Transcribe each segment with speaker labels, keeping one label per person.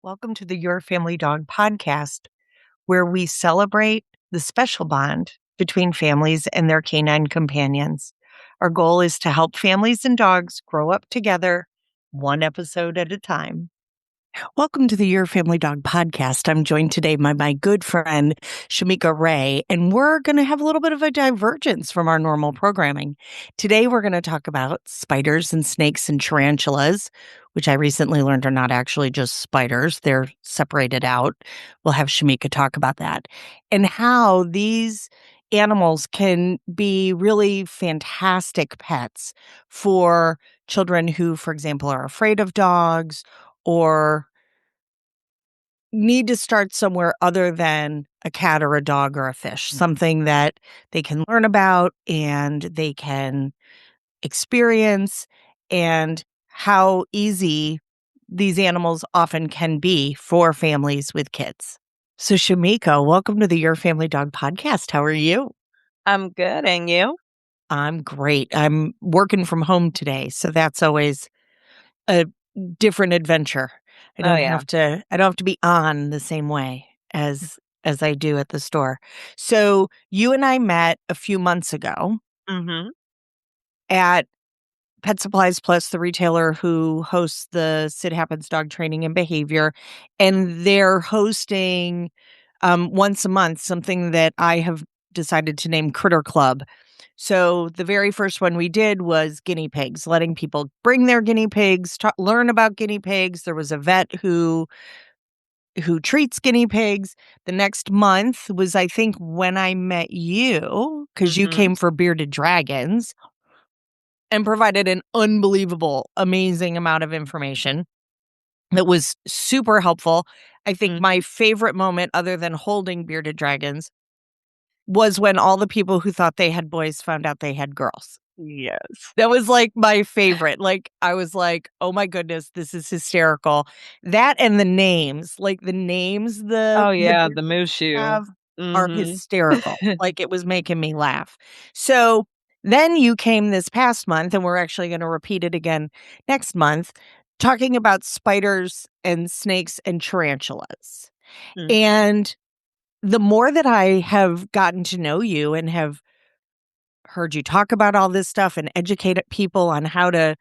Speaker 1: Welcome to the Your Family Dog podcast, where we celebrate the special bond between families and their canine companions. Our goal is to help families and dogs grow up together, one episode at a time. Welcome to the Your Family Dog podcast. I'm joined today by my good friend, Shamekia Wray, and we're going to have a little bit of a divergence from our normal programming. Today, we're going to talk about spiders and snakes and tarantulas, which I recently learned are not actually just spiders. They're separated out. We'll have Shamekia talk about that and how these animals can be really fantastic pets for children who, for example, are afraid of dogs or need to start somewhere other than a cat or a dog or a fish, something that they can learn about and they can experience, and how easy these animals often can be for families with kids. So, Shamekia, welcome to the Your Family Dog podcast. How are you?
Speaker 2: I'm good. And you?
Speaker 1: I'm great. I'm working from home today, so that's always a different adventure. I
Speaker 2: Oh,
Speaker 1: don't
Speaker 2: yeah.
Speaker 1: have to be on the same way as I do at the store. So, you and I met a few months ago
Speaker 2: Mhm.
Speaker 1: at Pet Supplies Plus, the retailer who hosts the Sit Happens Dog Training and Behavior, and they're hosting once a month something that I have decided to name Critter Club. So the very first one we did was guinea pigs, letting people bring their guinea pigs, learn about guinea pigs. There was a vet who treats guinea pigs. The next month was, I think, when I met you, because you
Speaker 2: Mhm.
Speaker 1: came for Bearded Dragons and provided an unbelievable, amazing amount of information that was super helpful. I think
Speaker 2: Mm.
Speaker 1: my favorite moment, other than holding Bearded Dragons, was when all the people who thought they had boys found out they had girls.
Speaker 2: Yes.
Speaker 1: That was, like, my favorite. Like, I was like, "Oh my goodness, this is hysterical." That and the names, like, the names
Speaker 2: Oh,
Speaker 1: the
Speaker 2: yeah, the moose
Speaker 1: beardeds
Speaker 2: shoe.
Speaker 1: have are
Speaker 2: Mhm.
Speaker 1: hysterical. Like, it was making me laugh. So, then you came this past month, and we're actually gonna repeat it again next month, talking about spiders and snakes and tarantulas.
Speaker 2: Mhm.
Speaker 1: And the more that I have gotten to know you and have heard you talk about all this stuff and educate people on how to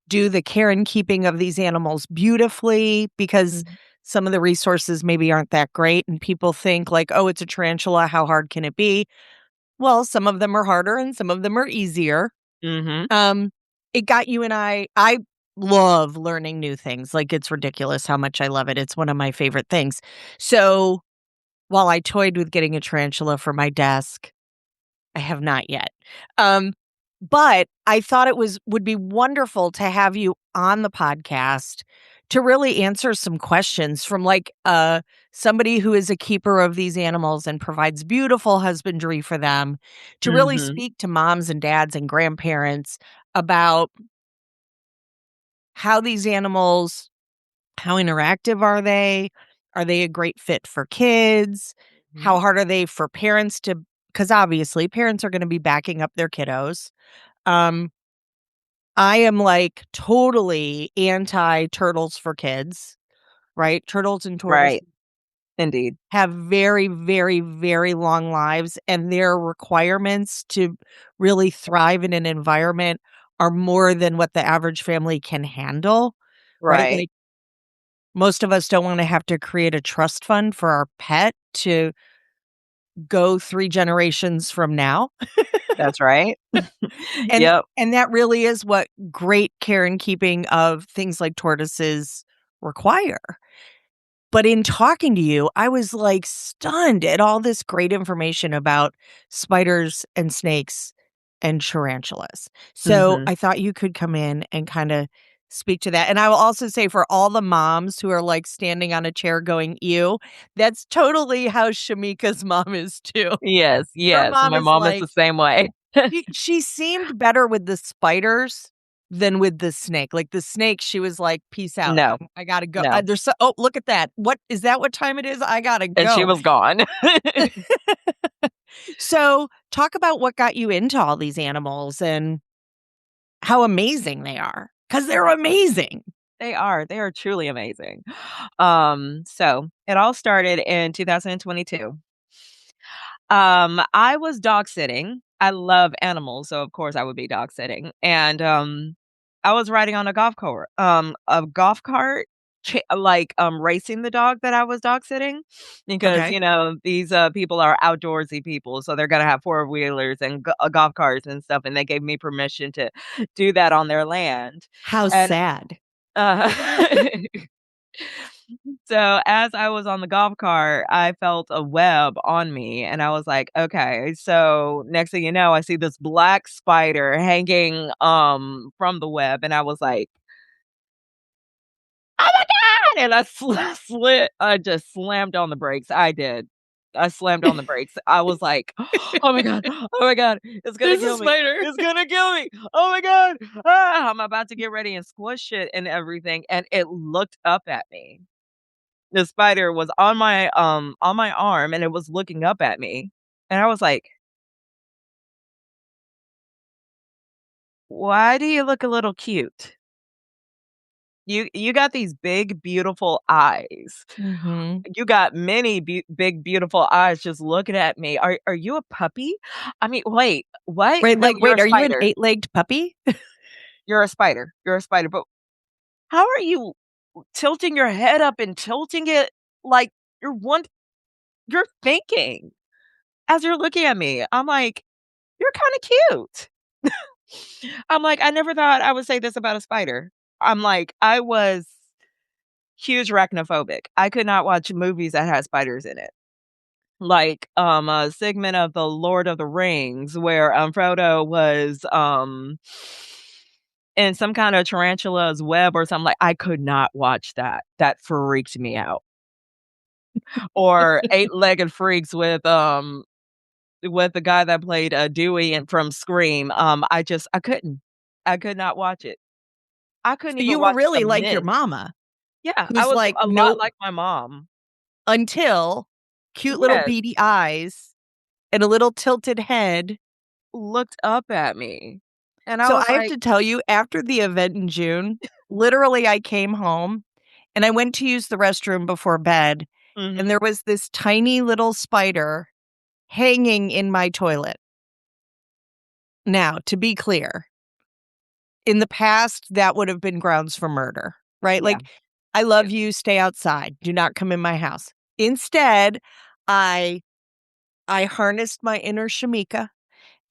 Speaker 1: do the care and keeping of these animals beautifully, because
Speaker 2: Mhm.
Speaker 1: some of the resources maybe aren't that great and people think like, oh, it's a tarantula, how hard can it be? Well, some of them are harder and some of them are easier.
Speaker 2: Mhm.
Speaker 1: um it got you and I love learning new things. Like, it's ridiculous how much I love it. It's one of my favorite things. So while I toyed with getting a tarantula for my desk, I have not yet. Um, but I thought it would be wonderful to have you on the podcast to really answer some questions from, like, somebody who is a keeper of these animals and provides beautiful husbandry for them, to really
Speaker 2: Mhm.
Speaker 1: speak to moms and dads and grandparents about how these animals, how interactive are they? Are they a great fit for kids?
Speaker 2: Mhm.
Speaker 1: How hard are they for parents to, because obviously parents are gonna be backing up their kiddos. Um, I am, like, totally anti turtles for kids, right? Turtles and tortoises
Speaker 2: Right. Indeed.
Speaker 1: have very, very, very long lives, and their requirements to really thrive in an environment are more than what the average family can handle, right?
Speaker 2: Right.
Speaker 1: Like, most of us don't wanna have to create a trust fund for our pet to go 3 generations from now.
Speaker 2: That's right.
Speaker 1: And
Speaker 2: Yep.
Speaker 1: and that really is what great care and keeping of things like tortoises require. But in talking to you, I was, like, stunned at all this great information about spiders and snakes and tarantulas. So,
Speaker 2: Mhm.
Speaker 1: I thought you could come in and kinda speak to that, and I will also say, for all the moms who are, like, standing on a chair going, "Ew," that's totally how Shamekia's mom is too.
Speaker 2: Yes,
Speaker 1: Her
Speaker 2: yes.
Speaker 1: mom
Speaker 2: My
Speaker 1: is
Speaker 2: mom is the
Speaker 1: like,
Speaker 2: same way.
Speaker 1: she seemed better with the spiders than with the snake. Like, the snake, she was like, "Peace out.
Speaker 2: No,
Speaker 1: I gotta go.
Speaker 2: no.
Speaker 1: There's oh, look at that. What is that what time it is? I gotta
Speaker 2: And she
Speaker 1: go."
Speaker 2: was gone.
Speaker 1: So, talk about what got you into all these animals and how amazing they are, because 'cause they're amazing.
Speaker 2: They are. They are truly amazing. So it all started in 2022. I was dog sitting. I love animals, so of course I would be dog sitting. And I was riding on a golf cart, racing the dog that I was dog sitting, because
Speaker 1: Okay.
Speaker 2: these people are outdoorsy people, so they're gonna have four wheelers and golf carts and stuff, and they gave me permission to do that on their land,
Speaker 1: How
Speaker 2: and
Speaker 1: sad.
Speaker 2: uh, So, as I was on the golf cart, I felt a web on me, and I was like, "Okay." So, next thing you know, I see this black spider hanging, from the web, and I was like, "Oh my god!" And I slid I just slammed on the brakes. I did. I slammed on the brakes. I was like, "Oh my god. Oh my god. It's gonna
Speaker 1: There's a
Speaker 2: kill me.
Speaker 1: spider.
Speaker 2: It's gonna kill me. Oh my god. Ah." I'm about to get ready and squish it and everything, and it looked up at me. The spider was on my arm, and it was looking up at me, and I was like, "Why do you look a little cute? You got these big, beautiful eyes.
Speaker 1: Mhm.
Speaker 2: You got many big, beautiful eyes just looking at me. Are you a puppy? I mean, wait, what?
Speaker 1: Right,
Speaker 2: No,
Speaker 1: like,
Speaker 2: you're a
Speaker 1: wait, are you an
Speaker 2: spider.
Speaker 1: eight-legged puppy?
Speaker 2: You're a spider. You're a spider, but how are you tilting your head up and tilting it like you're one you're thinking as you're looking at me?" I'm like, "You're kinda cute." I'm like, "I never thought I would say this about a spider." I'm like, I was huge arachnophobic. I could not watch movies that had spiders in it. Like, a segment of The Lord of the Rings where, Frodo was, in some kind of tarantula's web or something, like, I could not watch that. That freaked me out. Or Eight-Legged Freaks with the guy that played, Dewey and from Scream. I couldn't. I could not watch it. I couldn't
Speaker 1: So
Speaker 2: even
Speaker 1: you were
Speaker 2: watch The
Speaker 1: really like your
Speaker 2: Mist.
Speaker 1: mama,
Speaker 2: Yeah, I
Speaker 1: who's
Speaker 2: was
Speaker 1: like,
Speaker 2: a lot
Speaker 1: "No,"
Speaker 2: like my mom.
Speaker 1: until cute little
Speaker 2: Yes,
Speaker 1: beady eyes and a little tilted head.
Speaker 2: looked up at me, and I
Speaker 1: So
Speaker 2: was
Speaker 1: I have
Speaker 2: like,
Speaker 1: to tell you, after the event in June, literally, I came home and I went to use the restroom before bed, and
Speaker 2: "Mhm,
Speaker 1: there was this tiny little spider hanging in my toilet. Now, to be clear, in the past, that would have been grounds for murder, right?
Speaker 2: yeah,
Speaker 1: Like, I
Speaker 2: yeah,
Speaker 1: love you, stay outside, do not come in my house. Instead, I I harnessed my inner Shamika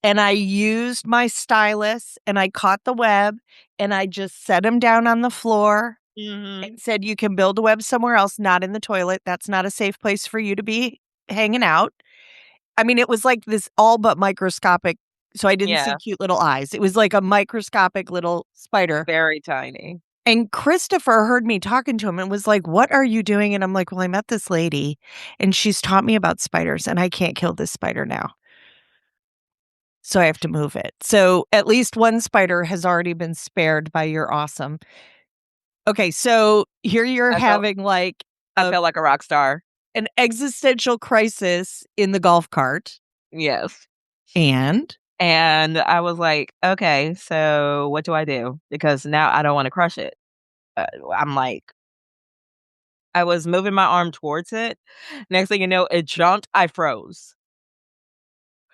Speaker 1: and I used my stylus and I caught the web and I just set him down on the floor and
Speaker 2: mhm,
Speaker 1: said, "You can build a web somewhere else, not in the toilet. That's not a safe place for you to be hanging out." I mean, it was like this all but microscopic, so I didn't see
Speaker 2: yeah,
Speaker 1: cute little eyes. It was like a microscopic little spider.
Speaker 2: very tiny."
Speaker 1: And Christopher heard me talking to him and was like, "What are you doing?" And I'm like, "Well, I met this lady and she's taught me about spiders and I can't kill this spider now. So I have to move it." So at least one spider has already been spared by your awesome. Okay, so here you're
Speaker 2: I felt
Speaker 1: having like
Speaker 2: I felt like a rock star.
Speaker 1: an existential crisis in the golf cart.
Speaker 2: Yes,
Speaker 1: And
Speaker 2: and I was like, "Okay, so what do I do?" Because now I don't wanna crush it. I'm like I was moving my arm towards it. Next thing you know, it jumped, I froze.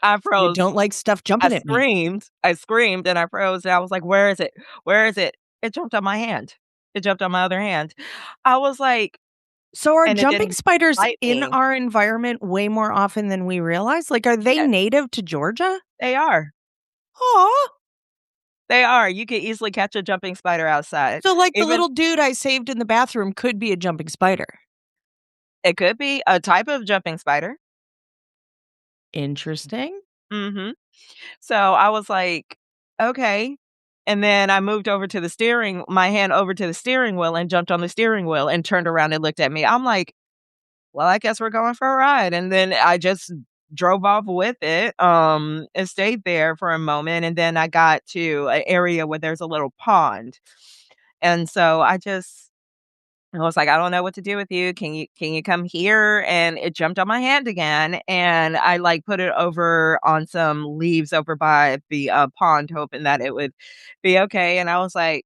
Speaker 2: I
Speaker 1: you
Speaker 2: froze.
Speaker 1: don't like stuff jumping at me.
Speaker 2: I screamed, and I froze, and I was like, "Where is it? Where is it?" It jumped on my hand. It jumped on my other hand. I was like
Speaker 1: So are
Speaker 2: and it
Speaker 1: jumping
Speaker 2: didn't
Speaker 1: spiders
Speaker 2: bite
Speaker 1: in
Speaker 2: me.
Speaker 1: our environment way more often than we realize? Like, are they
Speaker 2: Yes,
Speaker 1: native to Georgia?
Speaker 2: they are.
Speaker 1: Aw.
Speaker 2: They are. You could easily catch a jumping spider outside.
Speaker 1: So, like, the
Speaker 2: Even
Speaker 1: little dude I saved in the bathroom could be a jumping spider.
Speaker 2: it could be a type of jumping spider.
Speaker 1: Interesting.
Speaker 2: Mhm. So, I was like, "Okay." And then I moved over to the steering my hand over to the steering wheel and jumped on the steering wheel and turned around and looked at me. I'm like, "Well, I guess we're going for a ride." And then I just drove off with it, and stayed there for a moment, and then I got to an area where there's a little pond. And so I was like, "I don't know what to do with you. Can you come here?" And it jumped on my hand again, and I, like, put it over on some leaves over by the, pond hoping that it would be okay, and I was like,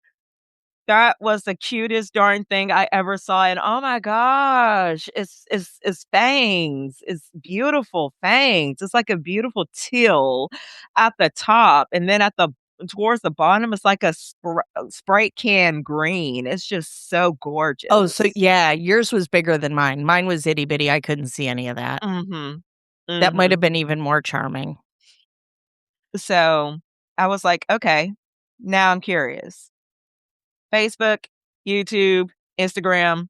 Speaker 2: That was the cutest darn thing I ever saw, and oh my gosh, it's fangs. It's beautiful fangs. It's like a beautiful teal at the top, and then at the towards the bottom, it's like a Sprite can green. It's just so
Speaker 1: Oh, so
Speaker 2: gorgeous.
Speaker 1: yeah, yours was bigger than mine. Mine was itty bitty. I couldn't see any of that.
Speaker 2: Mhm.
Speaker 1: That might have
Speaker 2: Mhm.
Speaker 1: been even more charming.
Speaker 2: So, I was like, "Okay, now I'm curious." Facebook, YouTube, Instagram,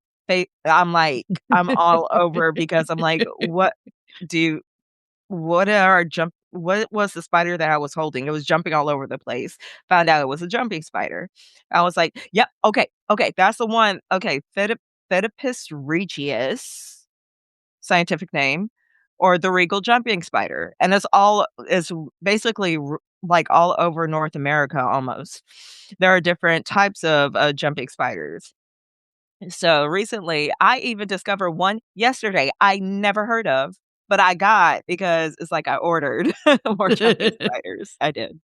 Speaker 2: I'm like, I'm all over because I'm like, do what was the spider that I was holding? It was jumping all over the place. Found out it was a jumping spider. I was like, "Yep, okay, okay, that's the one. Okay, Pheidipus regius, scientific name, or the regal jumping spider." And it's basically like all over North America almost. There are different types of jumping spiders. So recently, I even discovered one yesterday I never heard of, but I got because it's like I ordered more jumping spiders. I did.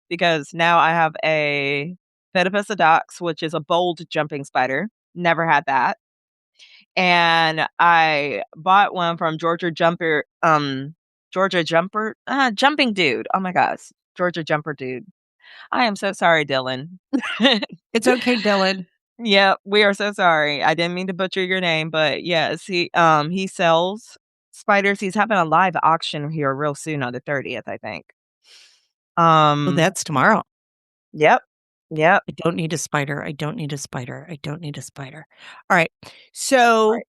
Speaker 2: Because now I have a Pheidippisodox, which is a bold jumping spider. Never had that. And I bought one from Georgia Jumper, Jumping Dude. Oh my gosh, Georgia Jumper Dude. I am so sorry, Dylan.
Speaker 1: It's okay, Dylan.
Speaker 2: Yeah, we are so sorry. I didn't mean to butcher your name, but yes, he sells spiders. He's having a live auction here real soon on the 30th, I think.
Speaker 1: Well,
Speaker 2: Um,
Speaker 1: that's tomorrow.
Speaker 2: yep. Yep.
Speaker 1: I don't need a spider. I don't need a spider. I don't need a spider. All right. So
Speaker 2: Right.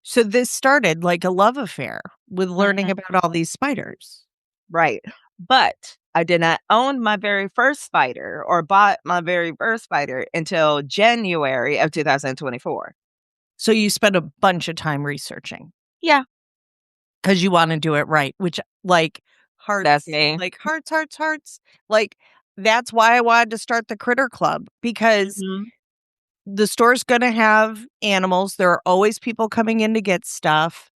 Speaker 1: so this started like a love affair with learning
Speaker 2: Mhm.
Speaker 1: about all these spiders.
Speaker 2: Right. But I did not own my very first spider or bought my very first spider until January of 2024.
Speaker 1: So you spent a bunch of time researching
Speaker 2: Yeah,
Speaker 1: because you want to do it right, which
Speaker 2: that's me.
Speaker 1: hearts. Like that's why I wanted to start the Critter Club because
Speaker 2: Mhm.
Speaker 1: the store's going to have animals. There are always people coming in to get stuff.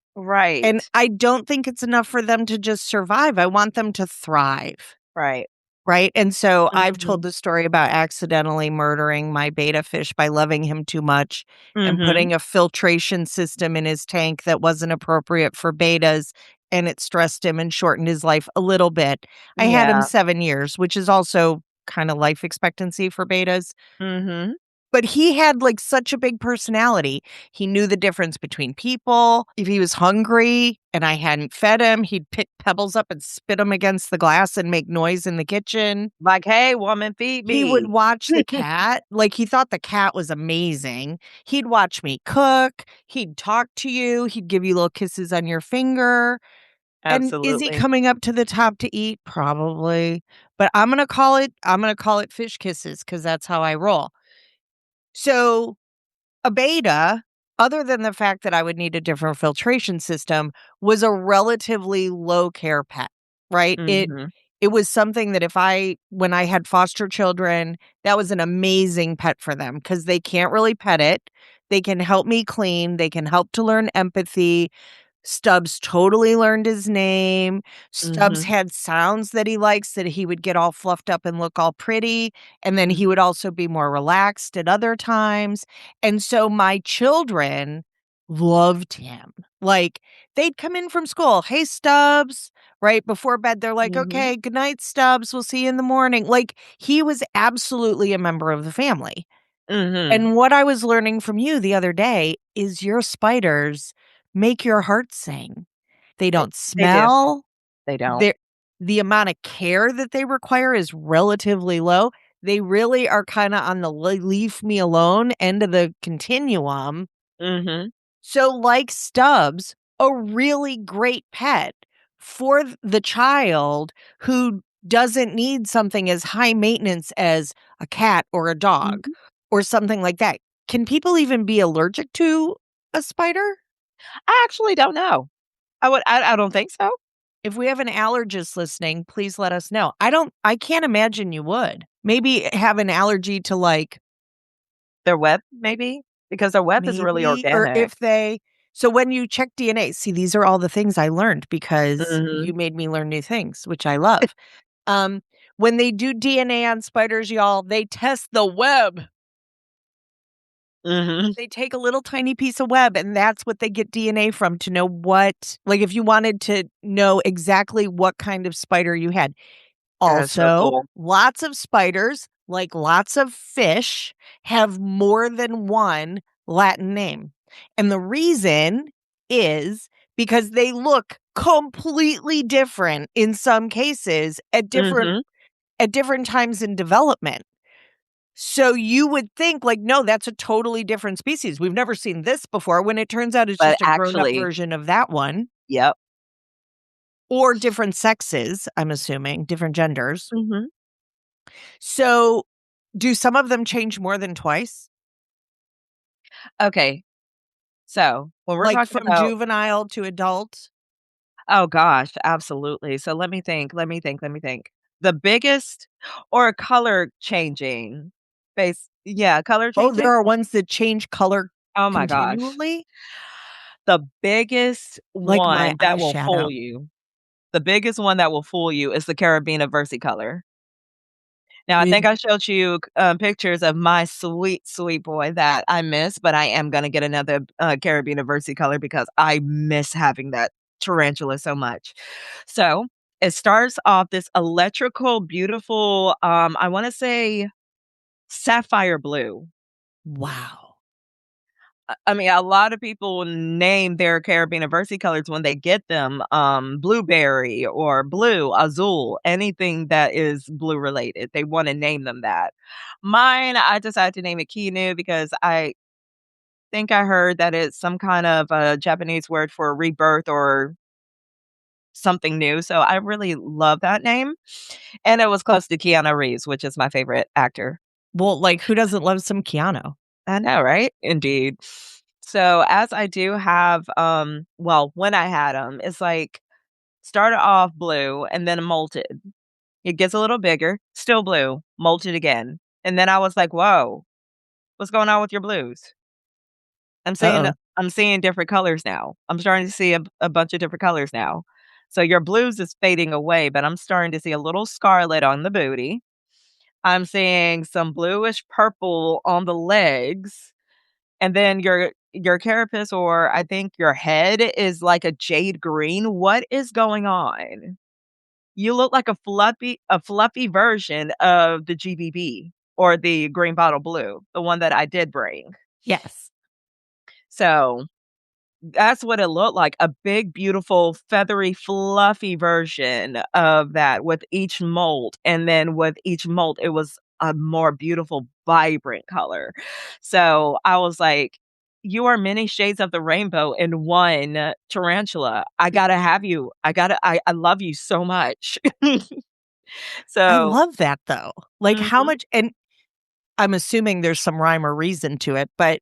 Speaker 1: And
Speaker 2: Right.
Speaker 1: I don't think it's enough for them to just survive. I want them to thrive.
Speaker 2: Right.
Speaker 1: Right. And so I've told
Speaker 2: Mhm.
Speaker 1: the story about accidentally murdering my beta fish by loving him too much and
Speaker 2: Mhm.
Speaker 1: putting a filtration system in his tank that wasn't appropriate for betas. And it stressed him and shortened his life a little bit. I had him
Speaker 2: Yeah.
Speaker 1: 7 years, which is also kind of life expectancy for betas.
Speaker 2: Mhm.
Speaker 1: But he had, like, such a big personality. He knew the difference between people. If he was hungry and I hadn't fed him, he'd pick pebbles up and spit them against the glass and make noise in the kitchen.
Speaker 2: Like, "Hey, woman, feed
Speaker 1: He would
Speaker 2: me."
Speaker 1: watch the cat. Like, he thought the cat was amazing. He'd watch me cook. He'd talk to you. He'd give you little kisses on your finger. And is he
Speaker 2: Absolutely.
Speaker 1: coming up to the top to eat? Probably. But I'm gonna call it fish kisses because that's how I roll. So a beta, other than the fact that I would need a different filtration system, was a relatively low care pet, right?
Speaker 2: Mhm.
Speaker 1: It was something that when I had foster children, that was an amazing pet for them because they can't really pet it. They can help me clean. They can help to learn empathy. Stubbs totally learned his name. Stubbs
Speaker 2: Mhm.
Speaker 1: had sounds that he likes that he would get all fluffed up and look all pretty, and then he
Speaker 2: Mhm.
Speaker 1: would also be more relaxed at other times, and so my children loved him. Like, they'd come in from school, "Hey, Stubbs," right before bed, they're like,
Speaker 2: Mhm.
Speaker 1: "Okay, good night, Stubbs, we'll see you in the morning." Like, he was absolutely a member of the family.
Speaker 2: Mhm.
Speaker 1: And what I was learning from you the other day is your spiders make your heart sing. They
Speaker 2: They
Speaker 1: don't
Speaker 2: they do.
Speaker 1: smell.
Speaker 2: They don't.
Speaker 1: They're the amount of care that they require is relatively low. They really are kinda on the leave me alone end of the continuum.
Speaker 2: Mhm.
Speaker 1: So, like Stubbs, a really great pet for the child who doesn't need something as high maintenance as a cat or a dog
Speaker 2: Mhm.
Speaker 1: or something like that. Can people even be allergic to a spider?
Speaker 2: I actually don't know. I don't think so.
Speaker 1: If we have an allergist listening, please let us know. I can't imagine you would. Maybe have an allergy to, like,
Speaker 2: Their web, maybe? Because their web is really
Speaker 1: maybe, or
Speaker 2: organic.
Speaker 1: if they so when you check DNA, see, these are all the things I learned because you
Speaker 2: Mhm.
Speaker 1: made me learn new things, which I love. Um, When they do DNA on spiders, y'all, they test the web.
Speaker 2: Mhm.
Speaker 1: They take a little tiny piece of web, and that's what they get DNA from to know what, like, if you wanted to know exactly what kind of spider you had.
Speaker 2: That's so
Speaker 1: Also,
Speaker 2: cool.
Speaker 1: lots of spiders, like lots of fish, have more than one Latin name. And the reason is because they look completely different in some cases
Speaker 2: Mhm.
Speaker 1: at different times in development. So you would think like, no, that's a totally different species. We've never seen this before when it turns out it's
Speaker 2: But
Speaker 1: just a grown-up
Speaker 2: actually
Speaker 1: version of that one,
Speaker 2: yep.
Speaker 1: or different sexes, I'm assuming, different genders.
Speaker 2: Mhm.
Speaker 1: So do some of them change more than twice?
Speaker 2: Okay, so, when we're
Speaker 1: Like
Speaker 2: talking
Speaker 1: from
Speaker 2: about
Speaker 1: juvenile to adult?
Speaker 2: oh gosh, absolutely. So let me think. The biggest or color changing color
Speaker 1: Oh, there
Speaker 2: changing?
Speaker 1: are ones that change color
Speaker 2: Oh my gosh.
Speaker 1: continually?
Speaker 2: The biggest
Speaker 1: Like my
Speaker 2: one that will fool
Speaker 1: eyeshadow.
Speaker 2: you the biggest one that will fool you is the Carabiner versicolor. Now, I think
Speaker 1: Really?
Speaker 2: I showed you, pictures of my sweet, sweet boy that I miss, but I am gonna get another, Carabiner versicolor because I miss having that tarantula so much. So, it starts off this electrical, beautiful, I wanna say sapphire blue.
Speaker 1: Wow.
Speaker 2: I mean, a lot of people name their Carabiner versicolors when they get them, blueberry or blue, azul, anything that is blue related. They wanna name them that. Mine, I decided to name it Kinu because I think I heard that it's some kind of a Japanese word for rebirth or something new, so I really love that name, and it was close to Keanu Reeves, which is my favorite actor.
Speaker 1: Well, like, who doesn't love some Keanu?
Speaker 2: I know, right? Indeed. So, as I do have, well, when I had them, it's like started off blue and then molted. It gets a little bigger, still blue, molted again. And then I was like, "Whoa, what's going on with your blues?"
Speaker 1: Uh-oh.
Speaker 2: I'm seeing different colors now. I'm starting to see a bunch of different colors now. So your blues is fading away, but I'm starting to see a little scarlet on the booty. I'm seeing some bluish purple on the legs. And then your carapace or I think your head is like a jade green. What is going on? You look like a fluffy version of the GBB or the green bottle blue, the one that I did bring.
Speaker 1: Yes.
Speaker 2: So, that's what it looked like, a big, beautiful, feathery, fluffy version of that with each mold, and then with each mold, it was a more beautiful, vibrant color. So, I was like, "You are many shades of the rainbow in one tarantula. I gotta have you. I love you so much."
Speaker 1: I
Speaker 2: So
Speaker 1: love that though. Like how
Speaker 2: mhm.
Speaker 1: much, and I'm assuming there's some rhyme or reason to it, but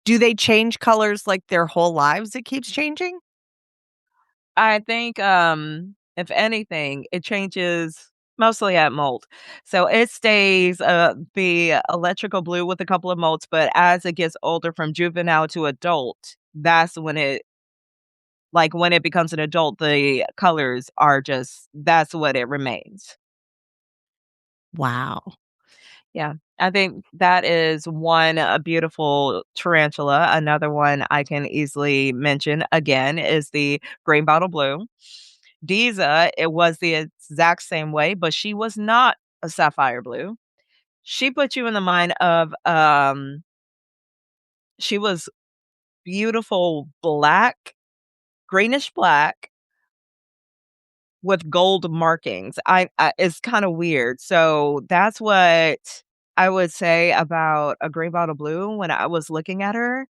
Speaker 1: do they change colors like their whole lives? It keeps changing?
Speaker 2: I think, if anything, it changes mostly at molt. So it stays, the electrical blue with a couple of molts, but as it gets older from juvenile to adult, that's when it like, when it becomes an adult, the colors are just that's what it remains.
Speaker 1: Wow.
Speaker 2: Yeah, I think that is one, a beautiful tarantula. Another one I can easily mention again is the green bottle blue. Diza, it was the exact same way, but she was not a sapphire blue. She put you in the mind of, she was beautiful black, greenish black with gold markings. I it's kinda weird. So, that's what I would say about a green bottle blue when I was looking at her.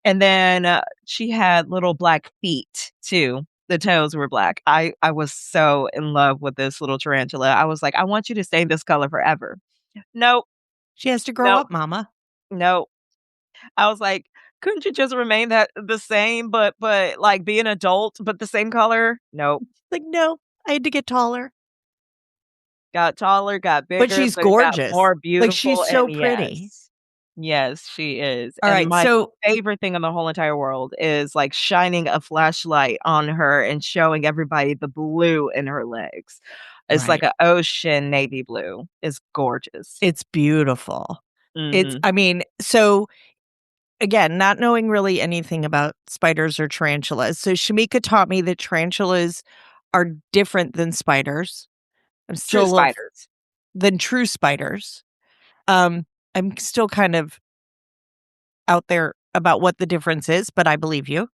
Speaker 2: And then, she had little black feet too. The toes were black. I was so in love with this little tarantula. I was like, "I want you to stay this color forever." Nope,
Speaker 1: She has to grow
Speaker 2: nope,
Speaker 1: up, mama.
Speaker 2: nope. I was like, "Couldn't you just remain that the same, but, like, be an adult, but the same color?" Nope.
Speaker 1: Like, no, I had to get taller.
Speaker 2: Got taller, got
Speaker 1: But
Speaker 2: bigger,
Speaker 1: she's
Speaker 2: but it got
Speaker 1: gorgeous.
Speaker 2: more
Speaker 1: Like she's
Speaker 2: beautiful, and
Speaker 1: so pretty.
Speaker 2: yes. Yes, she is,
Speaker 1: All
Speaker 2: and
Speaker 1: right.
Speaker 2: my
Speaker 1: So
Speaker 2: favorite thing in the whole entire world is, like, shining a flashlight on her and showing everybody the blue in her legs. It's like
Speaker 1: Right.
Speaker 2: an ocean navy blue. It's gorgeous.
Speaker 1: It's beautiful.
Speaker 2: Mhm.
Speaker 1: I mean, so again, not knowing really anything about spiders or tarantulas. So Shamika taught me that tarantulas are different than spiders. I'm still
Speaker 2: True
Speaker 1: a little
Speaker 2: spiders.
Speaker 1: than true spiders. Um, I'm still kind of out there about what the difference is, but I believe you.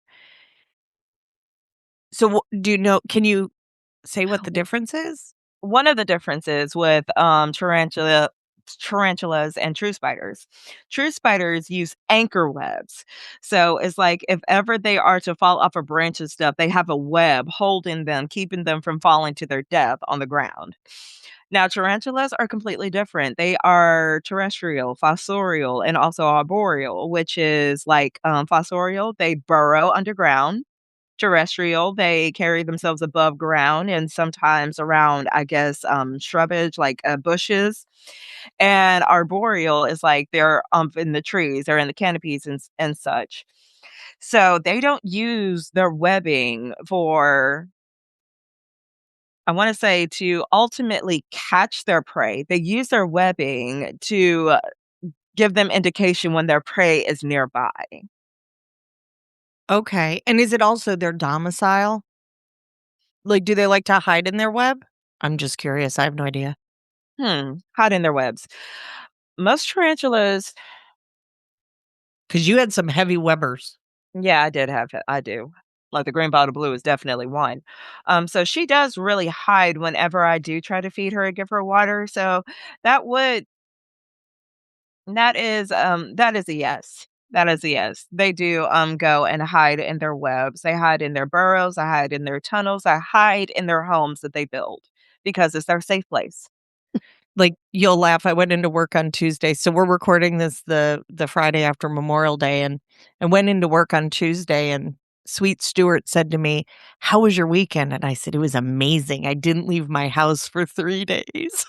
Speaker 1: So, do you know? Can you say what the difference is?
Speaker 2: One of the differences with, tarantulas and true spiders. True spiders use anchor webs. So, it's like if ever they are to fall off a branch and stuff, they have a web holding them, keeping them from falling to their death on the ground. Now, tarantulas are completely different. They are terrestrial, fossorial, and also arboreal, which is like, fossorial, they burrow underground. Terrestrial, they carry themselves above ground and sometimes around, I guess, shrubbage, like, bushes. And arboreal is like they're in the trees, they're in the canopies and such. So they don't use their webbing for, I want to say, to ultimately catch their prey. They use their webbing to give them indication when their prey is nearby.
Speaker 1: Okay. And is it also their domicile? Like, do they like to hide in their web? I'm just curious. I have no idea.
Speaker 2: Hide in their webs. Most tarantulas,
Speaker 1: Because you had some heavy webbers.
Speaker 2: yeah, I did have it. I do. Like the green bottle blue is definitely one. So she does really hide whenever I do try to feed her and give her water. So that would that is a yes. That is a yes. They do go and hide in their webs. They hide in their burrows. I hide in their tunnels. I hide in their homes that they build because it's their safe place.
Speaker 1: Like, you'll laugh. I went into work on Tuesday. So we're recording this the Friday after Memorial Day, and I went into work on Tuesday, and Sweet Stewart said to me, "How was your weekend?" And I said, "It was amazing. I didn't leave my house for 3 days."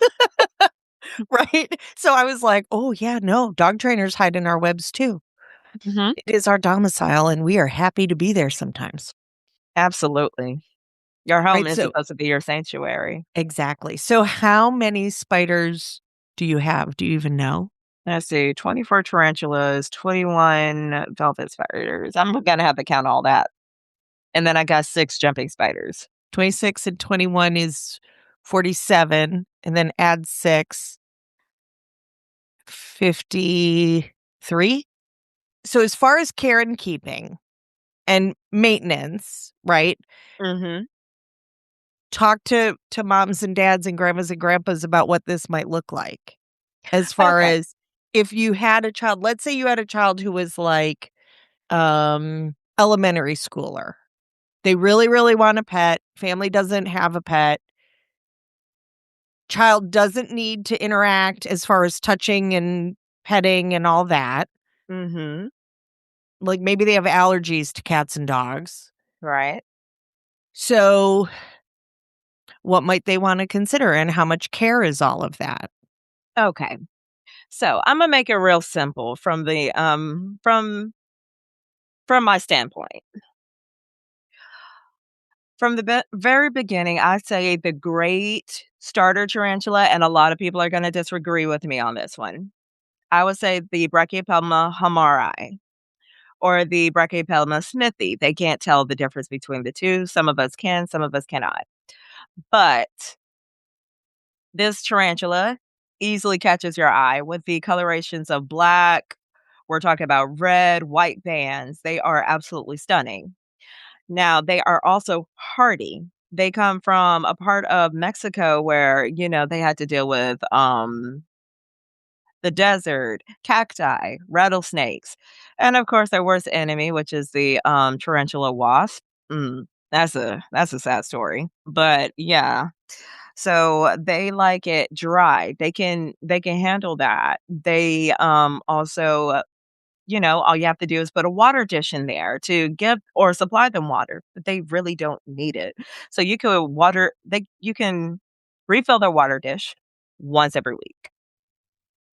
Speaker 1: Right? So I was like, "Oh, yeah, no, dog trainers hide in our webs too.
Speaker 2: Hmm.
Speaker 1: It is our domicile, and we are happy to be there sometimes."
Speaker 2: Absolutely. Your home
Speaker 1: Right?
Speaker 2: is
Speaker 1: So
Speaker 2: supposed to be your sanctuary.
Speaker 1: exactly. So how many spiders do you have? Do you even know?
Speaker 2: Let's see, 24 tarantulas, 21 velvet spiders. I'm gonna have to count all that. And then I got 6 jumping spiders.
Speaker 1: 26 and 21 is 47, and then add 6, 53. So as far as care and keeping and maintenance, right?
Speaker 2: Mhm.
Speaker 1: Talk to moms and dads and grandmas and grandpas about what this might look like. As far
Speaker 2: Okay.
Speaker 1: as if you had a child, let's say you had a child who was like elementary schooler. They really, really want a pet. Family doesn't have a pet. Child doesn't need to interact as far as touching and petting and all that.
Speaker 2: Mhm.
Speaker 1: Like, maybe they have allergies to cats and dogs.
Speaker 2: Right.
Speaker 1: So, what might they want to consider, and how much care is all of that?
Speaker 2: Okay. So, Imma make it real simple from the, from my standpoint. From the very beginning, I say the great starter tarantula, and a lot of people are gonna disagree with me on this one. I would say the Brachypelma hamari or the Brachypelma smithi. They can't tell the difference between the 2. Some of us can, some of us cannot. But this tarantula easily catches your eye with the colorations of black. We're talking about red, white bands. They are absolutely stunning. Now, they are also hardy. They come from a part of Mexico where, they had to deal with the desert, cacti, rattlesnakes, and of course their worst enemy, which is the tarantula wasp. That's a sad story. But yeah. So they like it dry. They can handle that. They also, all you have to do is put a water dish in there to give or supply them water, but they really don't need it. So you can refill their water dish once every week,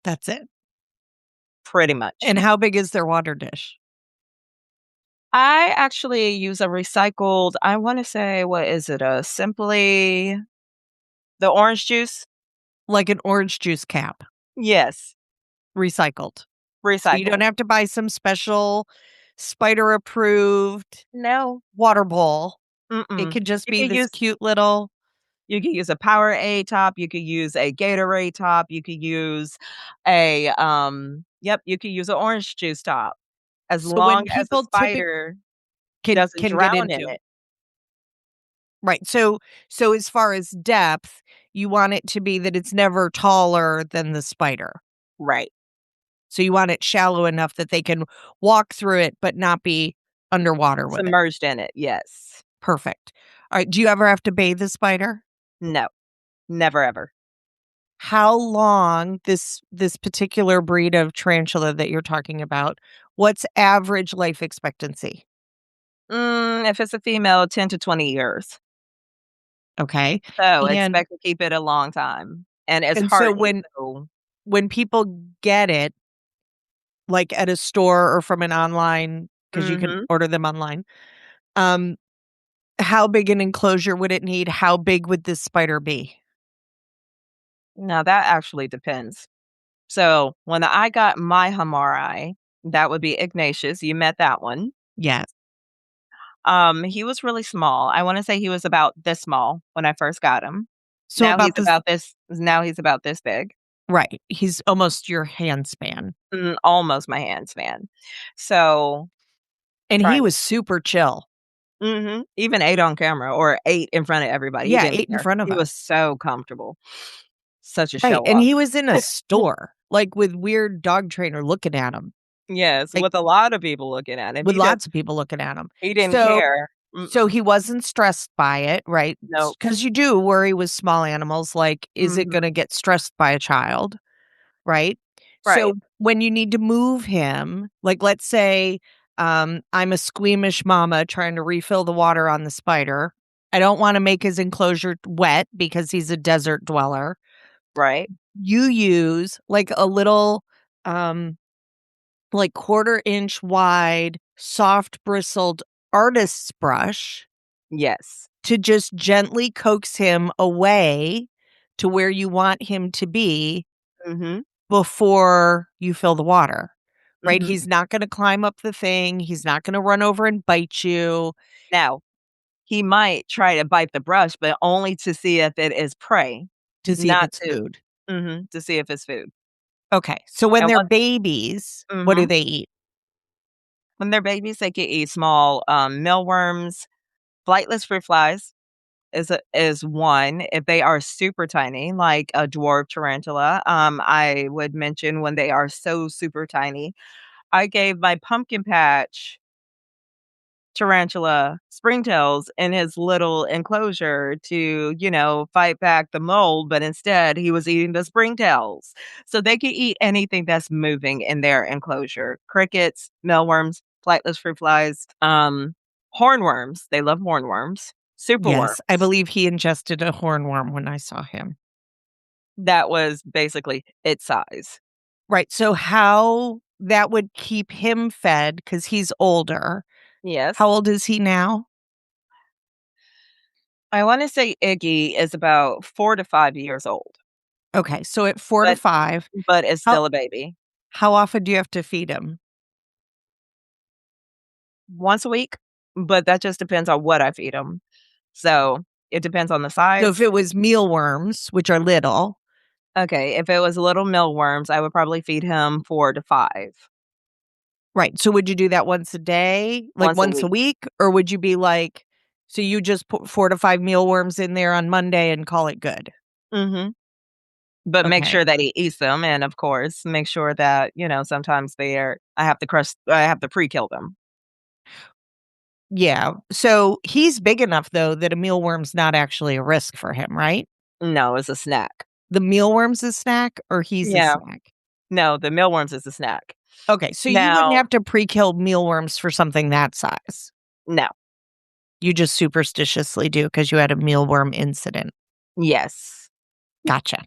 Speaker 1: That's it.
Speaker 2: pretty much.
Speaker 1: And how big is their water dish?
Speaker 2: I actually use a recycled, I wanna say, what is it? A Simply, The orange juice?
Speaker 1: Like an orange juice cap,
Speaker 2: Yes.
Speaker 1: recycled. So you don't
Speaker 2: Recycled.
Speaker 1: have to buy some special spider-approved
Speaker 2: No.
Speaker 1: water bowl. It
Speaker 2: Mm-mm.
Speaker 1: could just
Speaker 2: You
Speaker 1: be
Speaker 2: can
Speaker 1: this
Speaker 2: use
Speaker 1: cute little
Speaker 2: a Powerade top, you could use a Gatorade top, you could use a, you could use an orange juice top, as
Speaker 1: so when
Speaker 2: long as the
Speaker 1: people typically
Speaker 2: spider doesn't
Speaker 1: can get
Speaker 2: drown in
Speaker 1: into
Speaker 2: it.
Speaker 1: right, so as far as depth, you want it to be that it's never taller than the spider.
Speaker 2: Right.
Speaker 1: So you want it shallow enough that they can walk through it, but not be underwater with it.
Speaker 2: Submerged in it, yes.
Speaker 1: Perfect. Alright, do you ever have to bathe the spider?
Speaker 2: No, never ever.
Speaker 1: How long this particular breed of tarantula that you're talking about, what's average life expectancy?
Speaker 2: If it's a female, 10 to 20 years.
Speaker 1: Okay.
Speaker 2: So,
Speaker 1: And
Speaker 2: expect to keep it a long time, and it's
Speaker 1: and so
Speaker 2: hardy, so
Speaker 1: when people get it, like at a store or from an online, because you can
Speaker 2: mhm.
Speaker 1: order them online, um, how big an enclosure would it need? How big would this spider be?
Speaker 2: Now that actually depends. So, when I got my Hamari, that would be Ignatius, you met that one.
Speaker 1: Yes.
Speaker 2: He was really small. I wanna say he was about this small when I first got him.
Speaker 1: So about this
Speaker 2: Now he's about this big.
Speaker 1: right, he's almost your hand span.
Speaker 2: Almost my hand span. So,
Speaker 1: And he
Speaker 2: trying to
Speaker 1: was super chill.
Speaker 2: even ate on camera or ate in front of everybody, he
Speaker 1: Yeah,
Speaker 2: didn't
Speaker 1: 8 in
Speaker 2: care.
Speaker 1: front of
Speaker 2: He was
Speaker 1: us.
Speaker 2: so comfortable. Such a
Speaker 1: Right,
Speaker 2: show
Speaker 1: and
Speaker 2: off.
Speaker 1: he was in a store, like, with weird dog trainer looking at him,
Speaker 2: Yes,
Speaker 1: like,
Speaker 2: with a lot of people looking at him.
Speaker 1: with lots of people looking at him.
Speaker 2: He didn't
Speaker 1: So
Speaker 2: care.
Speaker 1: so he wasn't stressed by it, right?
Speaker 2: Nope.
Speaker 1: Because you do worry with small animals, like, is it
Speaker 2: Mhm.
Speaker 1: gonna get stressed by a child, right? So
Speaker 2: Right.
Speaker 1: when you need to move him, like, let's say, I'm a squeamish mama trying to refill the water on the spider. I don't wanna make his enclosure wet because he's a desert dweller.
Speaker 2: Right.
Speaker 1: You use, like, a little, like, quarter-inch wide, soft bristled artist's brush
Speaker 2: Yes.
Speaker 1: to just gently coax him away to where you want him to be
Speaker 2: Mhm.
Speaker 1: before you fill the water, right?
Speaker 2: Mhm.
Speaker 1: He's not gonna climb up the thing, he's not gonna run over and bite you
Speaker 2: Now, he might try to bite the brush, but only to see if it is prey,
Speaker 1: to see if
Speaker 2: not
Speaker 1: it's
Speaker 2: to
Speaker 1: food.
Speaker 2: to see if it's food.
Speaker 1: Okay, so when
Speaker 2: And
Speaker 1: they're
Speaker 2: what
Speaker 1: babies, what do
Speaker 2: mhm.
Speaker 1: they eat?
Speaker 2: When they're babies, they can eat small, mealworms, flightless fruit flies is one. If they are super tiny, like a dwarf tarantula, I would mention when they are so super tiny. I gave my pumpkin patch tarantula springtails in his little enclosure to, fight back the mold, but instead he was eating the springtails. So they can eat anything that's moving in their enclosure. Crickets, mealworms, flightless fruit flies, hornworms. They love hornworms.
Speaker 1: Yes, I
Speaker 2: Superworms.
Speaker 1: believe he ingested a hornworm when I saw him.
Speaker 2: That was basically its size.
Speaker 1: Right, so how that would keep him fed because he's older. How
Speaker 2: Yes.
Speaker 1: old is he now?
Speaker 2: I want to say Iggy is about 4 to 5 years old,
Speaker 1: Okay, so at 4 to
Speaker 2: but
Speaker 1: 5,
Speaker 2: it's
Speaker 1: how
Speaker 2: still a baby.
Speaker 1: how often do you have to feed him?
Speaker 2: Once a week, but that just depends on what I feed him. So, it depends on the
Speaker 1: So if
Speaker 2: size.
Speaker 1: it was mealworms, which are little,
Speaker 2: Okay, if it was little mealworms, I would probably feed him 4 to 5
Speaker 1: right, so would you do that once a day, like
Speaker 2: once a
Speaker 1: once a
Speaker 2: week.
Speaker 1: week? Or would you be like so you just put 4 to 5 mealworms in there on Monday and call it good?
Speaker 2: Mhm. But make
Speaker 1: Okay.
Speaker 2: sure that he eats them, and, of course, make sure that, sometimes I have to pre-kill them.
Speaker 1: Yeah, so he's big enough, though, that a mealworm's not actually a risk for him, right?
Speaker 2: No, it's a snack.
Speaker 1: The mealworm's a snack or he's a
Speaker 2: Yeah.
Speaker 1: snack?
Speaker 2: No, the mealworms is a snack.
Speaker 1: Okay, so you wouldn't
Speaker 2: Now
Speaker 1: have to pre-kill mealworms for something that size.
Speaker 2: no.
Speaker 1: You just superstitiously do because you had a mealworm incident.
Speaker 2: Yes.
Speaker 1: Gotcha.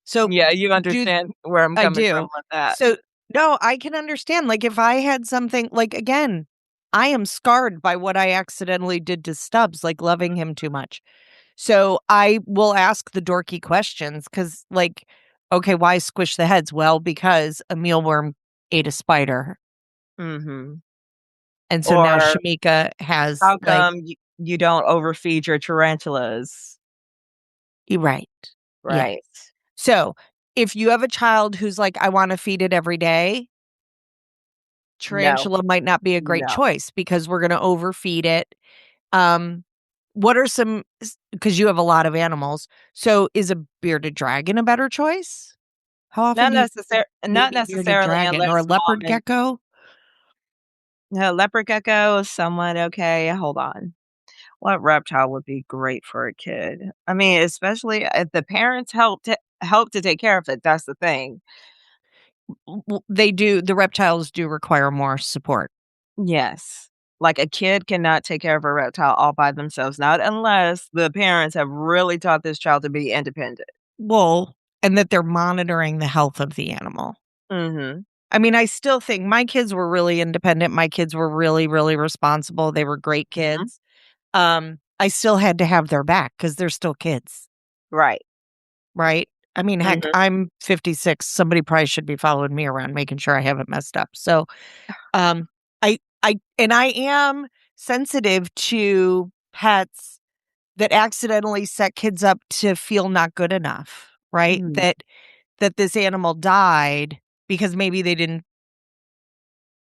Speaker 1: So
Speaker 2: Yeah, you
Speaker 1: do
Speaker 2: understand where I'm
Speaker 1: I
Speaker 2: coming from
Speaker 1: do.
Speaker 2: with that.
Speaker 1: So no, I can understand, like, if I had something like, again, I am scarred by what I accidentally did to Stubbs, like, loving him too much. So I will ask the dorky questions because, like, okay, why squish the heads? Well, because a mealworm ate a spider.
Speaker 2: Mhm.
Speaker 1: And so now
Speaker 2: Or
Speaker 1: Shamekia has,
Speaker 2: how
Speaker 1: like,
Speaker 2: come you don't overfeed your tarantulas?
Speaker 1: right. Yeah.
Speaker 2: Right.
Speaker 1: So if you have a child who's like, I want to feed it every day,
Speaker 2: No,
Speaker 1: tarantula might not be a great
Speaker 2: no.
Speaker 1: choice because we're going to overfeed it. Um, what are some, because you have a lot of animals. So is a bearded dragon a better choice? How often do you feed a
Speaker 2: Not
Speaker 1: baby bearded
Speaker 2: necessarily
Speaker 1: dragon or a
Speaker 2: unless
Speaker 1: leopard
Speaker 2: mom and
Speaker 1: gecko?
Speaker 2: no, leopard gecko is somewhat okay. Hold on. What reptile would be great for a kid? I mean, especially if the parents help to take care of it. That's the thing.
Speaker 1: They do, the reptiles do require more support.
Speaker 2: Yes. Like a kid cannot take care of a reptile all by themselves, not unless the parents have really taught this child to be independent.
Speaker 1: Well, and that they're monitoring the health of the animal.
Speaker 2: Mhm.
Speaker 1: I mean, I still think my kids were really independent. My kids were really, really responsible. They were great
Speaker 2: Mhm.
Speaker 1: kids. I still had to have their back because they're still kids,
Speaker 2: Right.
Speaker 1: right? I mean, heck,
Speaker 2: Mhm.
Speaker 1: I'm 56. Somebody probably should be following me around, making sure I haven't messed up. So, um, and I am sensitive to pets that accidentally set kids up to feel not good enough, right?
Speaker 2: Mhm.
Speaker 1: That this animal died because maybe they didn't.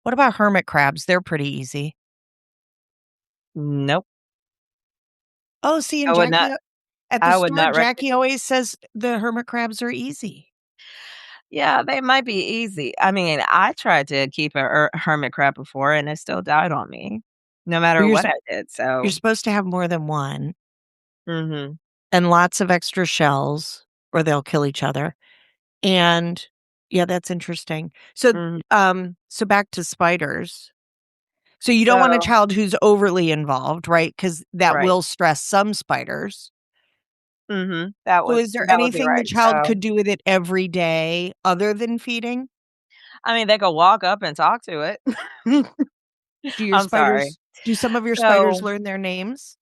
Speaker 1: What about hermit crabs? They're pretty easy.
Speaker 2: Nope.
Speaker 1: Oh, see, and
Speaker 2: I would not
Speaker 1: Jackie at the
Speaker 2: I would
Speaker 1: store,
Speaker 2: not recommend.
Speaker 1: Jackie always says the hermit crabs are easy.
Speaker 2: Yeah, they might be easy. I mean, I tried to keep a hermit crab before and it still died on me, no
Speaker 1: Well,
Speaker 2: matter what I did,
Speaker 1: you're
Speaker 2: so
Speaker 1: supposed to have more than one
Speaker 2: mhm.
Speaker 1: and lots of extra shells or they'll kill each other. And yeah, that's interesting. So,
Speaker 2: Mhm.
Speaker 1: so back to spiders. So you don't want a
Speaker 2: So
Speaker 1: child who's overly involved, right? Because that
Speaker 2: right.
Speaker 1: will stress some spiders.
Speaker 2: Mhm.
Speaker 1: So is there
Speaker 2: That would be
Speaker 1: anything the
Speaker 2: right.
Speaker 1: child
Speaker 2: So,
Speaker 1: could do with it every day other than feeding?
Speaker 2: I mean, they could walk up and talk to it. I'm sorry.
Speaker 1: Do some of your spiders
Speaker 2: So
Speaker 1: learn their names?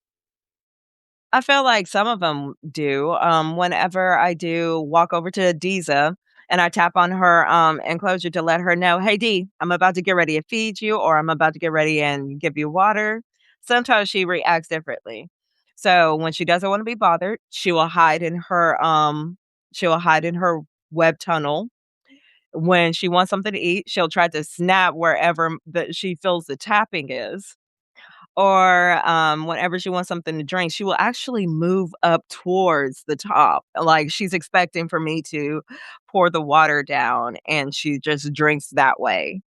Speaker 2: I feel like some of them do. Whenever I do walk over to Diza and I tap on her, enclosure to let her know, "Hey, D, I'm about to get ready to feed you," or "I'm about to get ready and give you water." Sometimes she reacts differently. So when she doesn't wanna be bothered, she will hide in her web tunnel. When she wants something to eat, she'll try to snap wherever that she feels the tapping is. Or, whenever she wants something to drink, she will actually move up towards the top, like, she's expecting for me to pour the water down, and she just drinks that way,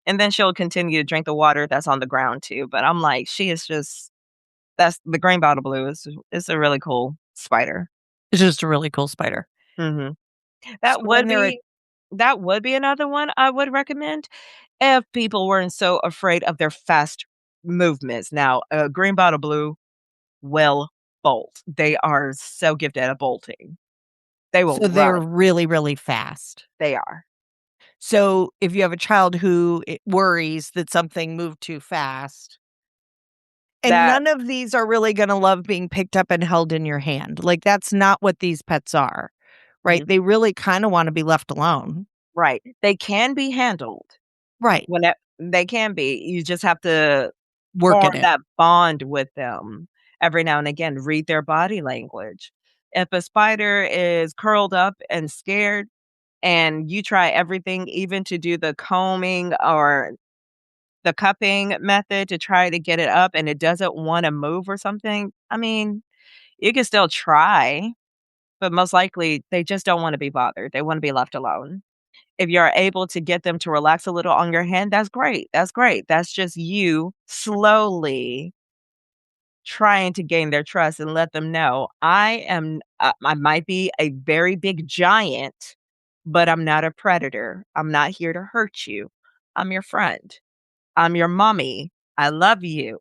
Speaker 2: and then she'll continue to drink the water that's on the ground too, but I'm like, she is just that's the green bottle blue is a really cool spider.
Speaker 1: It's just a really cool spider.
Speaker 2: Mhm.
Speaker 1: So
Speaker 2: That
Speaker 1: when
Speaker 2: would
Speaker 1: they're a
Speaker 2: be that would be another one I would recommend if people weren't so afraid of their fast movements. Now, green bottle blue will bolt. They are so gifted at bolting. They will
Speaker 1: so
Speaker 2: run.
Speaker 1: they're really, really fast.
Speaker 2: They are.
Speaker 1: So if you have a child who worries that something moved too fast, and
Speaker 2: That
Speaker 1: none of these are really gonna love being picked up and held in your hand. Like, that's not what these pets are, right?
Speaker 2: mhm,
Speaker 1: They really kinda wanna be left alone.
Speaker 2: right. They can be handled
Speaker 1: Right.
Speaker 2: when they can be. You just have to
Speaker 1: Work
Speaker 2: form
Speaker 1: at it.
Speaker 2: that bond with them every now and again. Read their body language. If a spider is curled up and scared, and you try everything, even to do the combing or the cupping method to try to get it up, and it doesn't wanna move or something, I mean, you can still try. But most likely, they just don't wanna be bothered, they wanna be left alone. If you're able to get them to relax a little on your hand, that's great, that's great. That's just you slowly trying to gain their trust and let them know, I might be a very big giant, but I'm not a predator. I'm not here to hurt you. I'm your friend. I'm your mommy. I love you."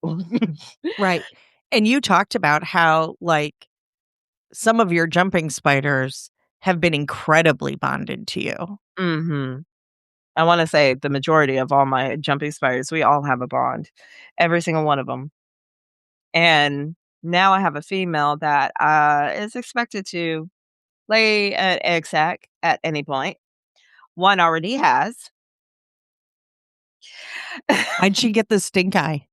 Speaker 1: Right. And you talked about how, like, some of your jumping spiders have been incredibly bonded to you.
Speaker 2: Mhm. I wanna say the majority of all my jumping spiders, we all have a bond, every single one of them. And Now I have a female that, is expected to lay an egg sack at any point. One already has.
Speaker 1: Why'd she get the stink eye?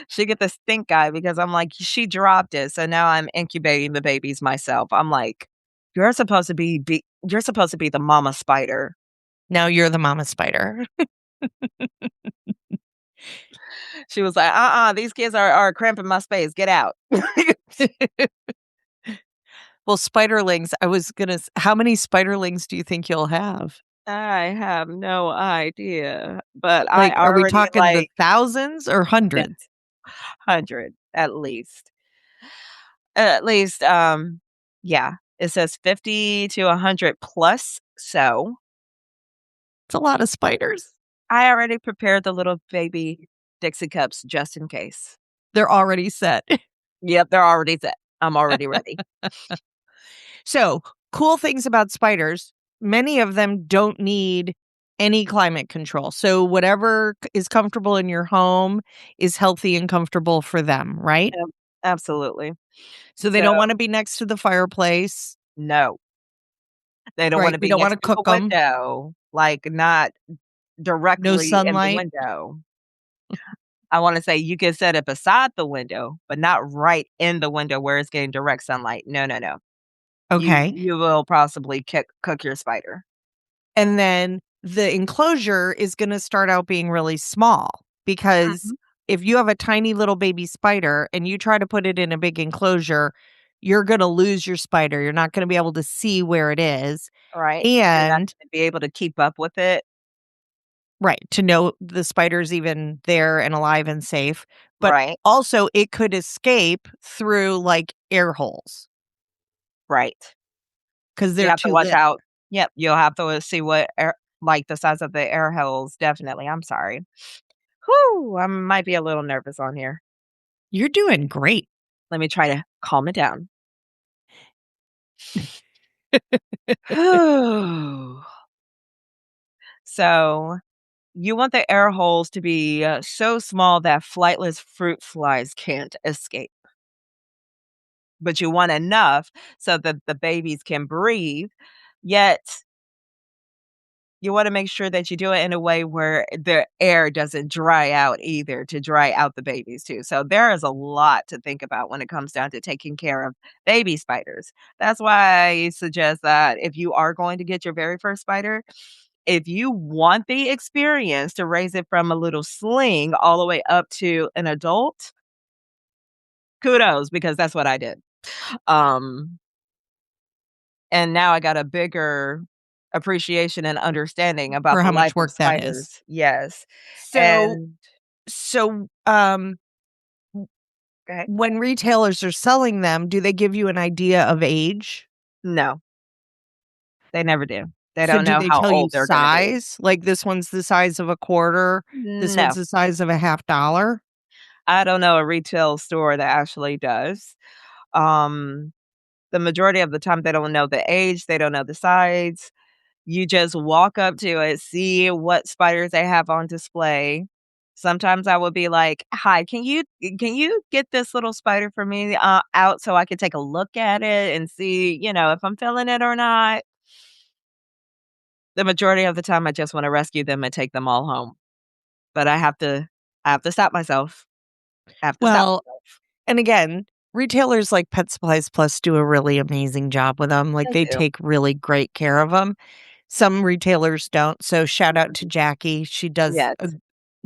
Speaker 2: She get the stink eye because I'm like, "She dropped it, so now I'm incubating the babies myself." I'm like, you're supposed to be the mama spider."
Speaker 1: Now you're the mama spider.
Speaker 2: She was like, "Uh-uh, these kids are cramping my space. Get out."
Speaker 1: Well, spiderlings, I was gonna how many spiderlings do you think you'll have?
Speaker 2: I have no idea, but I
Speaker 1: Like, are we
Speaker 2: already,
Speaker 1: talking the thousands or
Speaker 2: yeah,
Speaker 1: hundreds?
Speaker 2: 100 at least. At least, yeah, it says 50 to 100 plus, so
Speaker 1: It's a lot of spiders.
Speaker 2: I already prepared the little baby Dixie cups just in case.
Speaker 1: They're already set.
Speaker 2: Yep, they're already set. I'm already ready.
Speaker 1: So, cool things about spiders, many of them don't need any climate control. So, whatever is comfortable in your home is healthy and comfortable for them, right?
Speaker 2: Yep, absolutely.
Speaker 1: So, they
Speaker 2: So,
Speaker 1: don't want to be next to the fireplace,
Speaker 2: no, they don't
Speaker 1: right?
Speaker 2: wanna
Speaker 1: We
Speaker 2: be
Speaker 1: don't want
Speaker 2: next
Speaker 1: to
Speaker 2: to the
Speaker 1: cook them,
Speaker 2: window, like, not
Speaker 1: no
Speaker 2: directly in the
Speaker 1: sunlight.
Speaker 2: window. I wanna say you can set it beside the window, but not right in the window where it's getting direct sunlight. No, no, no.
Speaker 1: Okay.
Speaker 2: You will possibly cook your spider.
Speaker 1: And then the enclosure is going to start out being really small because
Speaker 2: Mhm.
Speaker 1: if you have a tiny little baby spider and you try to put it in a big enclosure, you're going to lose your spider. You're not going to be able to see where it is.
Speaker 2: Right? You're not
Speaker 1: And
Speaker 2: gonna be able to keep up with it.
Speaker 1: right, to know the spider's even there and alive and safe. But
Speaker 2: Right,
Speaker 1: also, it could escape through like air holes
Speaker 2: right.
Speaker 1: because
Speaker 2: You
Speaker 1: they're
Speaker 2: have to
Speaker 1: too
Speaker 2: watch
Speaker 1: little.
Speaker 2: out. Yep, you'll have to see what air like, the size of the air holes, definitely, I'm sorry. Whew, I might be a little nervous on here.
Speaker 1: You're doing great.
Speaker 2: Let me try to calm it down. So, you want the air holes to be, so small that flightless fruit flies can't escape, but you want enough so that the babies can breathe, yet you wanna make sure that you do it in a way where the air doesn't dry out either, to dry out the babies too. So there is a lot to think about when it comes down to taking care of baby spiders. That's why I suggest that if you are going to get your very first spider, if you want the experience to raise it from a little sling all the way up to an adult, kudos, because that's what I did. Um And now I got a bigger appreciation and understanding about
Speaker 1: For
Speaker 2: the
Speaker 1: how
Speaker 2: life
Speaker 1: much
Speaker 2: of
Speaker 1: work that is.
Speaker 2: spiders. Yes.
Speaker 1: So,
Speaker 2: And
Speaker 1: so,
Speaker 2: go ahead.
Speaker 1: when retailers are selling them, do they give you an idea of age?
Speaker 2: No, they never do. They
Speaker 1: So
Speaker 2: don't
Speaker 1: do
Speaker 2: know
Speaker 1: they
Speaker 2: how
Speaker 1: tell you
Speaker 2: old they're gonna be.
Speaker 1: size? Like this one's the size of a quarter, this one's
Speaker 2: No.
Speaker 1: the size of a half dollar?
Speaker 2: I don't know a retail store that actually does. Um, the majority of the time, they don't know the age, they don't know the size. You just walk up to it, see what spiders they have on display. Sometimes I would be like, "Hi, can you get this little spider for me, out so I can take a look at it and see, if I'm feeling it or not?" The majority of the time, I just wanna rescue them and take them all home, but I have to stop myself. I have to stop
Speaker 1: Well,
Speaker 2: myself.
Speaker 1: and again, retailers like Pet Supplies Plus do a really amazing job with them. Like
Speaker 2: They
Speaker 1: they
Speaker 2: do.
Speaker 1: take really great care of them. Some retailers don't. So shout out to Jackie.
Speaker 2: Yes.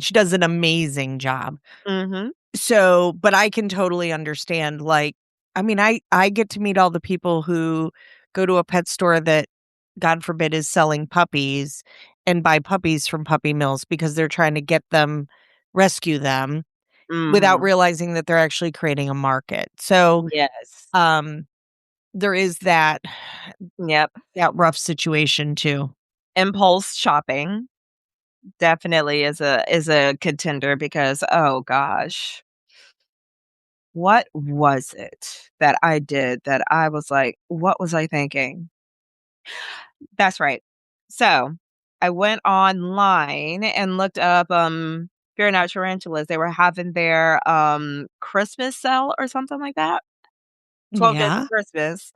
Speaker 1: She does an amazing job.
Speaker 2: Mhm.
Speaker 1: So, but I can totally understand, like, I mean, I get to meet all the people who go to a pet store that, God forbid, is selling puppies and buy puppies from puppy mills because they're trying to get them rescue them without
Speaker 2: Mhm.
Speaker 1: realizing that they're actually creating a market. So,
Speaker 2: Yes.
Speaker 1: um, there is that
Speaker 2: Yep.
Speaker 1: rough situation too.
Speaker 2: Impulse shopping definitely is a contender because, oh gosh, what was it that I did that I was like, "What was I thinking?" That's right. So, I went online and looked up, Fear Not Tarantulas. They were having their, Christmas sale or something like that, 12 Days of
Speaker 1: Yeah.
Speaker 2: Christmas,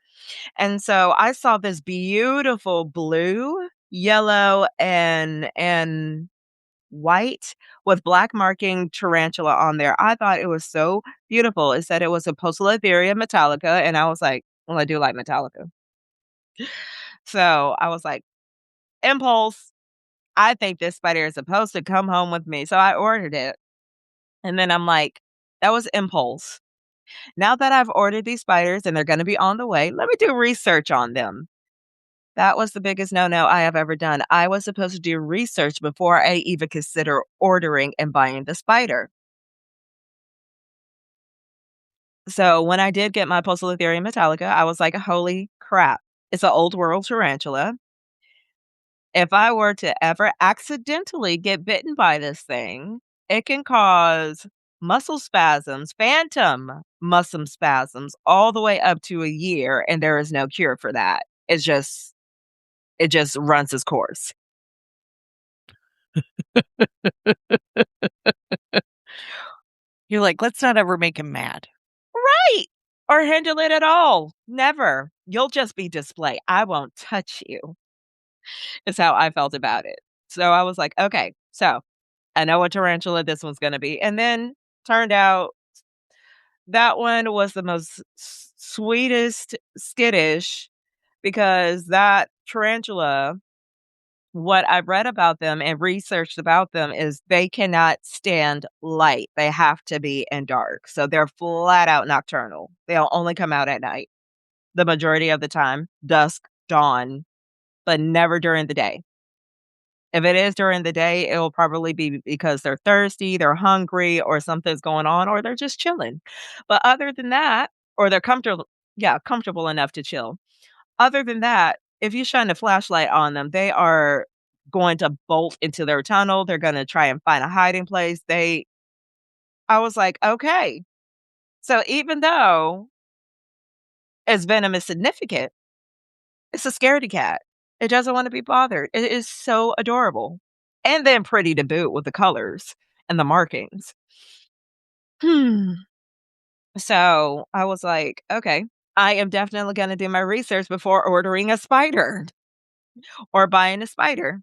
Speaker 2: and so I saw this beautiful blue, yellow, and white with black marking tarantula on there. I thought it was so beautiful. It said it was a Poecilotheria metallica, and I was like, "Well, I do like Metallica." So, I was like, "Impulse, I think this spider is supposed to come home with me." So I ordered it, and then I'm like, "That was impulse. Now that I've ordered these spiders and they're gonna be on the way, let me do research on them." That was the biggest no-no I have ever done. I was supposed to do research before I even consider ordering and buying the spider. So, when I did get my Poecilotheria metallica, I was like, "Holy crap. It's an old world tarantula. If I were to ever accidentally get bitten by this thing, it can cause muscle spasms, phantom muscle spasms, all the way up to a year, and there is no cure for that. It just runs its course."
Speaker 1: You're like, let's not ever make him mad.
Speaker 2: Right! Or handle it at all. Never. You'll just be display. I won't touch you, is how I felt about it. So I was like, "Okay, so I know what tarantula this one's gonna be." And then turned out that one was the most sweetest skittish because that tarantula, what I've read about them and researched about them is they cannot stand light. They have to be in dark. So they're flat out nocturnal. They'll only come out at night the majority of the time, dusk, dawn, but never during the day. If it is during the day, it will probably be because they're thirsty, they're hungry, or something's going on, or they're just chilling. But other than that, or they're comfortable, yeah, comfortable enough to chill. Other than that, if you shine a flashlight on them, they are going to bolt into their tunnel. They're going to try and find a hiding place. I was like, okay. So even though its venom is significant, it's a scaredy cat. It doesn't wanna be bothered. It is so adorable, and then pretty to boot with the colors and the markings. Hmm. So, I was like, "Okay, I am definitely gonna do my research before ordering a spider or buying a spider."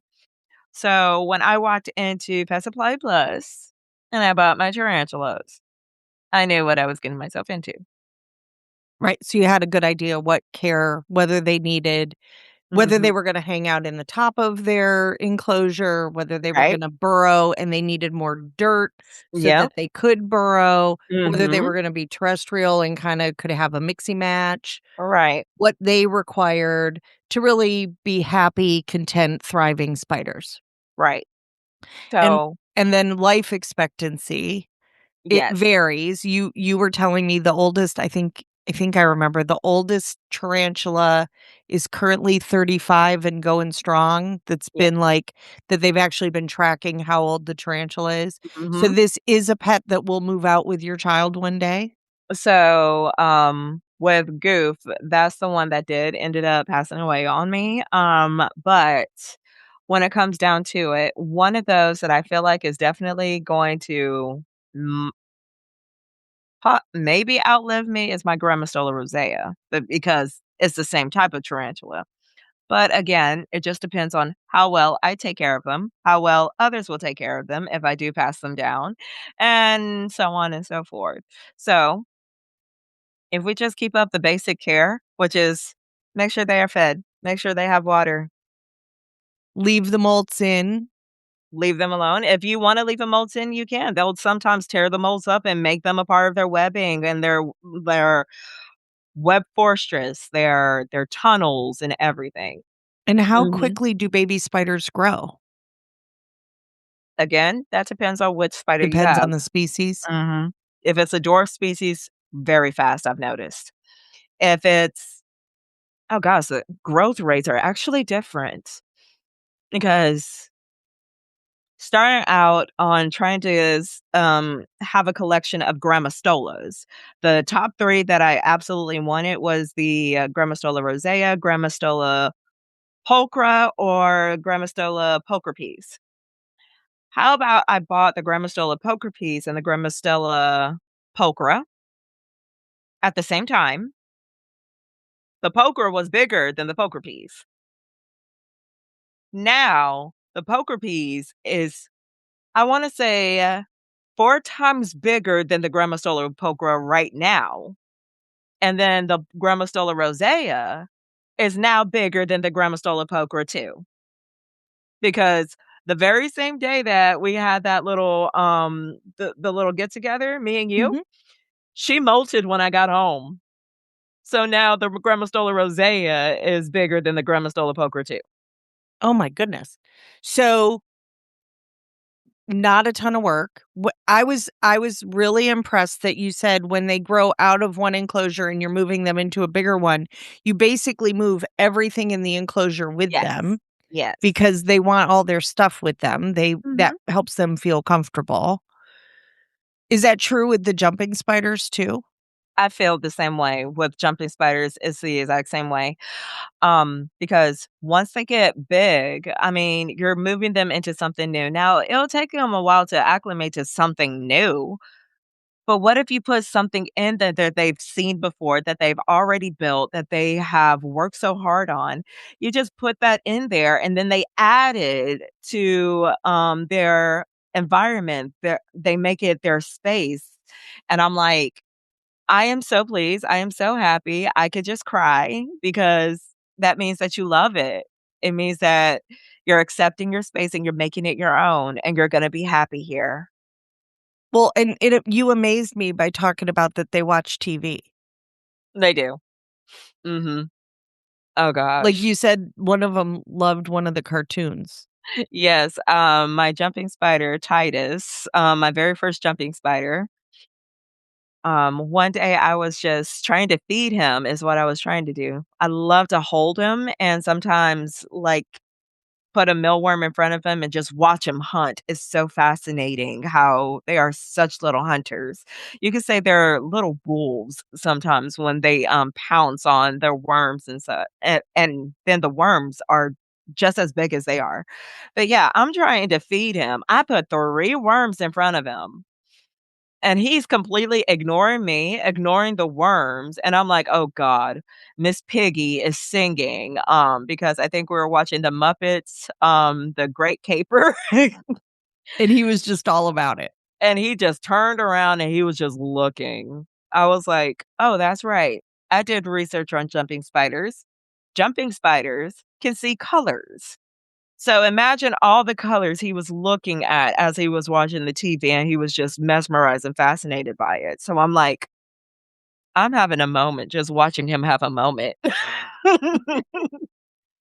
Speaker 2: So, when I walked into Pet Supply Plus and I bought my tarantulas, I knew what I was getting myself into.
Speaker 1: Right. So you had a good idea what care, whether they needed, whether
Speaker 2: Mhm.
Speaker 1: they were going to hang out in the top of their enclosure, whether they were
Speaker 2: Right?
Speaker 1: going to burrow and they needed more dirt so
Speaker 2: Yep.
Speaker 1: that they could burrow, whether they
Speaker 2: Mhm.
Speaker 1: were going to be terrestrial and kind of could have a mixy match,
Speaker 2: Right.
Speaker 1: what they required to really be happy, content, thriving spiders.
Speaker 2: Right.
Speaker 1: And
Speaker 2: So
Speaker 1: and then life expectancy. It
Speaker 2: yes.
Speaker 1: varies. You were telling me the oldest, I think I remember the oldest tarantula is currently 35 and going strong. That's
Speaker 2: Yeah.
Speaker 1: been like that they've actually been tracking how old the tarantula is. So
Speaker 2: Mhm.
Speaker 1: this is a pet that will move out with your child one day?
Speaker 2: So, with Goof, that's the one that did ended up passing away on me. But when it comes down to it, one of those that I feel like is definitely going to m maybe outlive me is my Grammostola rosea, but because it's the same type of tarantula. But again, it just depends on how well I take care of them, how well others will take care of them if I do pass them down, and so on and so forth. So if we just keep up the basic care, which is make sure they are fed, make sure they have water,
Speaker 1: Leave the molts in.
Speaker 2: leave them alone. If you wanna leave the molds in, you can. They'll sometimes tear the molds up and make them a part of their webbing and their web fortress, their tunnels and everything.
Speaker 1: And how
Speaker 2: Mhm.
Speaker 1: quickly do baby spiders grow?
Speaker 2: Again, that depends on which spider you
Speaker 1: Depends
Speaker 2: have.
Speaker 1: on the species.
Speaker 2: Mhm. If it's a dwarf species, very fast, I've noticed. If it's oh gosh, the growth rates are actually different because starting out on trying to have a collection of Grammostolas. The top 3 that I absolutely wanted was the, Grammostola rosea, Grammostola pulchra, or Grammostola pulchripes. How about I bought the Grammostola poker piece and the Grammostola pulchra at the same time? The poker was bigger than the poker piece. Now, the poker piece is, I wanna say, 4 times bigger than the Grammostola pulchra right now, and then the Grammostola rosea is now bigger than the Grammostola pulchra too, because the very same day that we had that little, the little get together, me and you,
Speaker 1: Mhm.
Speaker 2: she molted when I got home. So now the Grammostola rosea is bigger than the Grammostola pulchra too.
Speaker 1: Oh my goodness. So, not a ton of work. I was really impressed that you said when they grow out of one enclosure and you're moving them into a bigger one, you basically move everything in the enclosure with
Speaker 2: Yes.
Speaker 1: them
Speaker 2: Yes.
Speaker 1: because they want all their stuff with them. That
Speaker 2: Mhm.
Speaker 1: helps them feel comfortable. Is that true with the jumping spiders too?
Speaker 2: I feel the same way with jumping spiders. It's the exact same way. Because once they get big, I mean, you're moving them into something new. Now, it'll take them a while to acclimate to something new. But what if you put something in there that they've seen before, that they've already built, that they have worked so hard on? You just put that in there and then they add it to their environment. They make it their space. And I'm like, I am so pleased. I am so happy. I could just cry because that means that you love it. It means that you're accepting your space and you're making it your own and you're going to be happy here.
Speaker 1: Well, and you amazed me by talking about that they watch TV.
Speaker 2: They do. Mhm. Oh
Speaker 1: Like
Speaker 2: gosh.
Speaker 1: you said, one of them loved one of the cartoons.
Speaker 2: Yes, my jumping spider, Titus, my very first jumping spider, one day I was just trying to feed him is what I was trying to do. I love to hold him and sometimes, like, put a mealworm in front of him and just watch him hunt. It's so fascinating how they are such little hunters. You could say they're little wolves sometimes when they, pounce on their worms and such, and then the worms are just as big as they are. But yeah, I'm trying to feed him. I put 3 worms in front of him, and he's completely ignoring me, ignoring the worms, and I'm like, "Oh god, Miss Piggy is singing," because I think we were watching The Muppets, The Great Caper,
Speaker 1: And he was just all about it.
Speaker 2: and he just turned around and he was just looking. I was like, "Oh, that's right. I did research on jumping spiders. Jumping spiders can see colors." So imagine all the colors he was looking at as he was watching the TV, and he was just mesmerized and fascinated by it. So I'm like, I'm having a moment just watching him have a moment.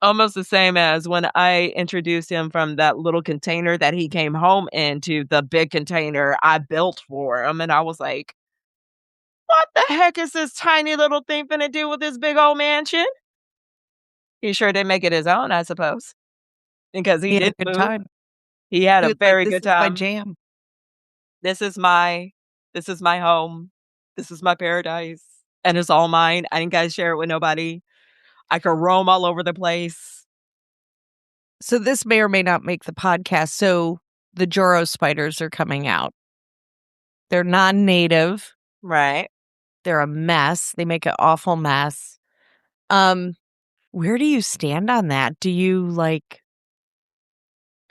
Speaker 2: Almost the same as when I introduced him from that little container that he came home into the big container I built for him, and I was like, "What the heck is this tiny little thing finna do with this big old mansion?" He sure did make it his own, I suppose, because he
Speaker 1: He had a
Speaker 2: didn't
Speaker 1: good
Speaker 2: move.
Speaker 1: time.
Speaker 2: He had
Speaker 1: He
Speaker 2: a
Speaker 1: was like,
Speaker 2: very
Speaker 1: "This
Speaker 2: good
Speaker 1: is my
Speaker 2: time.
Speaker 1: jam."
Speaker 2: This is my this is my home. This is my paradise, and it's all mine. I ain't gotta share it with nobody. I could roam all over the place.
Speaker 1: So this may or may not make the podcast. So the Joro spiders are coming out. They're non-native.
Speaker 2: Right.
Speaker 1: They're a mess. They make an awful mess. Um, where do you stand on that? Are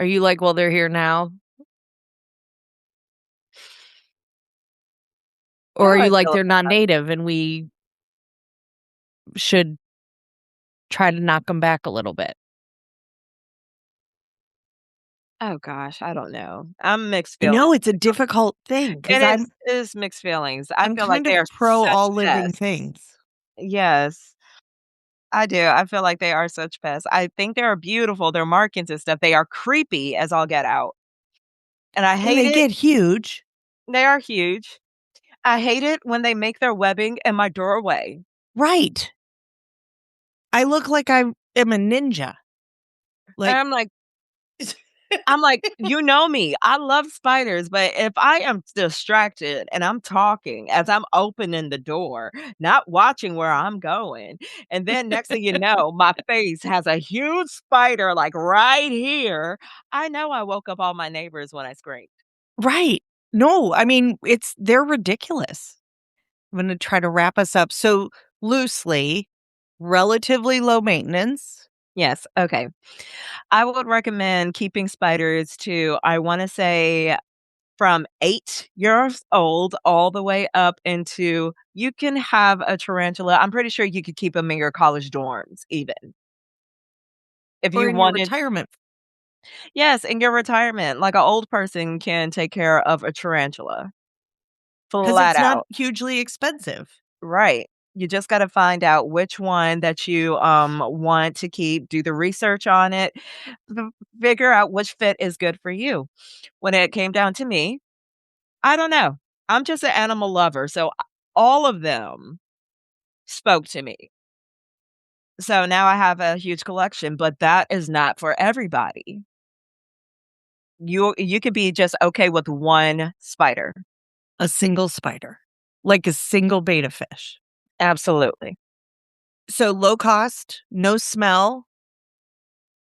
Speaker 1: you like, well, they're here now?
Speaker 2: How
Speaker 1: Or are
Speaker 2: do I
Speaker 1: you like,
Speaker 2: feel
Speaker 1: they're
Speaker 2: about
Speaker 1: non-native and we should try to knock them back a little bit?
Speaker 2: oh gosh, I don't know. I'm mixed
Speaker 1: I
Speaker 2: feelings.
Speaker 1: know it's a difficult thing because
Speaker 2: It is mixed feelings. I
Speaker 1: I'm
Speaker 2: feel like
Speaker 1: kind
Speaker 2: they
Speaker 1: of
Speaker 2: are
Speaker 1: pro
Speaker 2: such
Speaker 1: all living
Speaker 2: pests.
Speaker 1: things.
Speaker 2: Yes, I do. I feel like they are such pests. I think they are beautiful, their markings and stuff. They are creepy as all get out, and I
Speaker 1: And
Speaker 2: hate
Speaker 1: they
Speaker 2: it.
Speaker 1: get huge.
Speaker 2: They are huge. I hate it when they make their webbing in my doorway.
Speaker 1: Right. I look like I am a ninja.
Speaker 2: And
Speaker 1: Like,
Speaker 2: I'm like I'm like, "You know me, I love spiders, but if I am distracted and I'm talking as I'm opening the door, not watching where I'm going, and then next thing you know, my face has a huge spider, like, right here," I know I woke up all my neighbors when I screamed.
Speaker 1: Right. No, I mean, they're ridiculous. I'm gonna try to wrap us up. So, loosely, relatively low maintenance.
Speaker 2: Yes, okay. I would recommend keeping spiders to, I wanna say, from 8 years old all the way up into you can have a tarantula. I'm pretty sure you could keep them in your college dorms even. If
Speaker 1: Or
Speaker 2: you
Speaker 1: in your
Speaker 2: wanted.
Speaker 1: retirement,
Speaker 2: Yes, in your retirement, like, an old person can take care of a tarantula,
Speaker 1: because
Speaker 2: flat
Speaker 1: it's not
Speaker 2: out.
Speaker 1: hugely expensive.
Speaker 2: Right. You just gotta find out which one that you, want to keep, do the research on it, f figure out which fit is good for you. When it came down to me, I don't know. I'm just an animal lover, so all of them spoke to me. So now I have a huge collection, but that is not for everybody. You could be just okay with 1 spider.
Speaker 1: A single spider, like a single betta fish.
Speaker 2: Absolutely.
Speaker 1: So, low cost, no smell,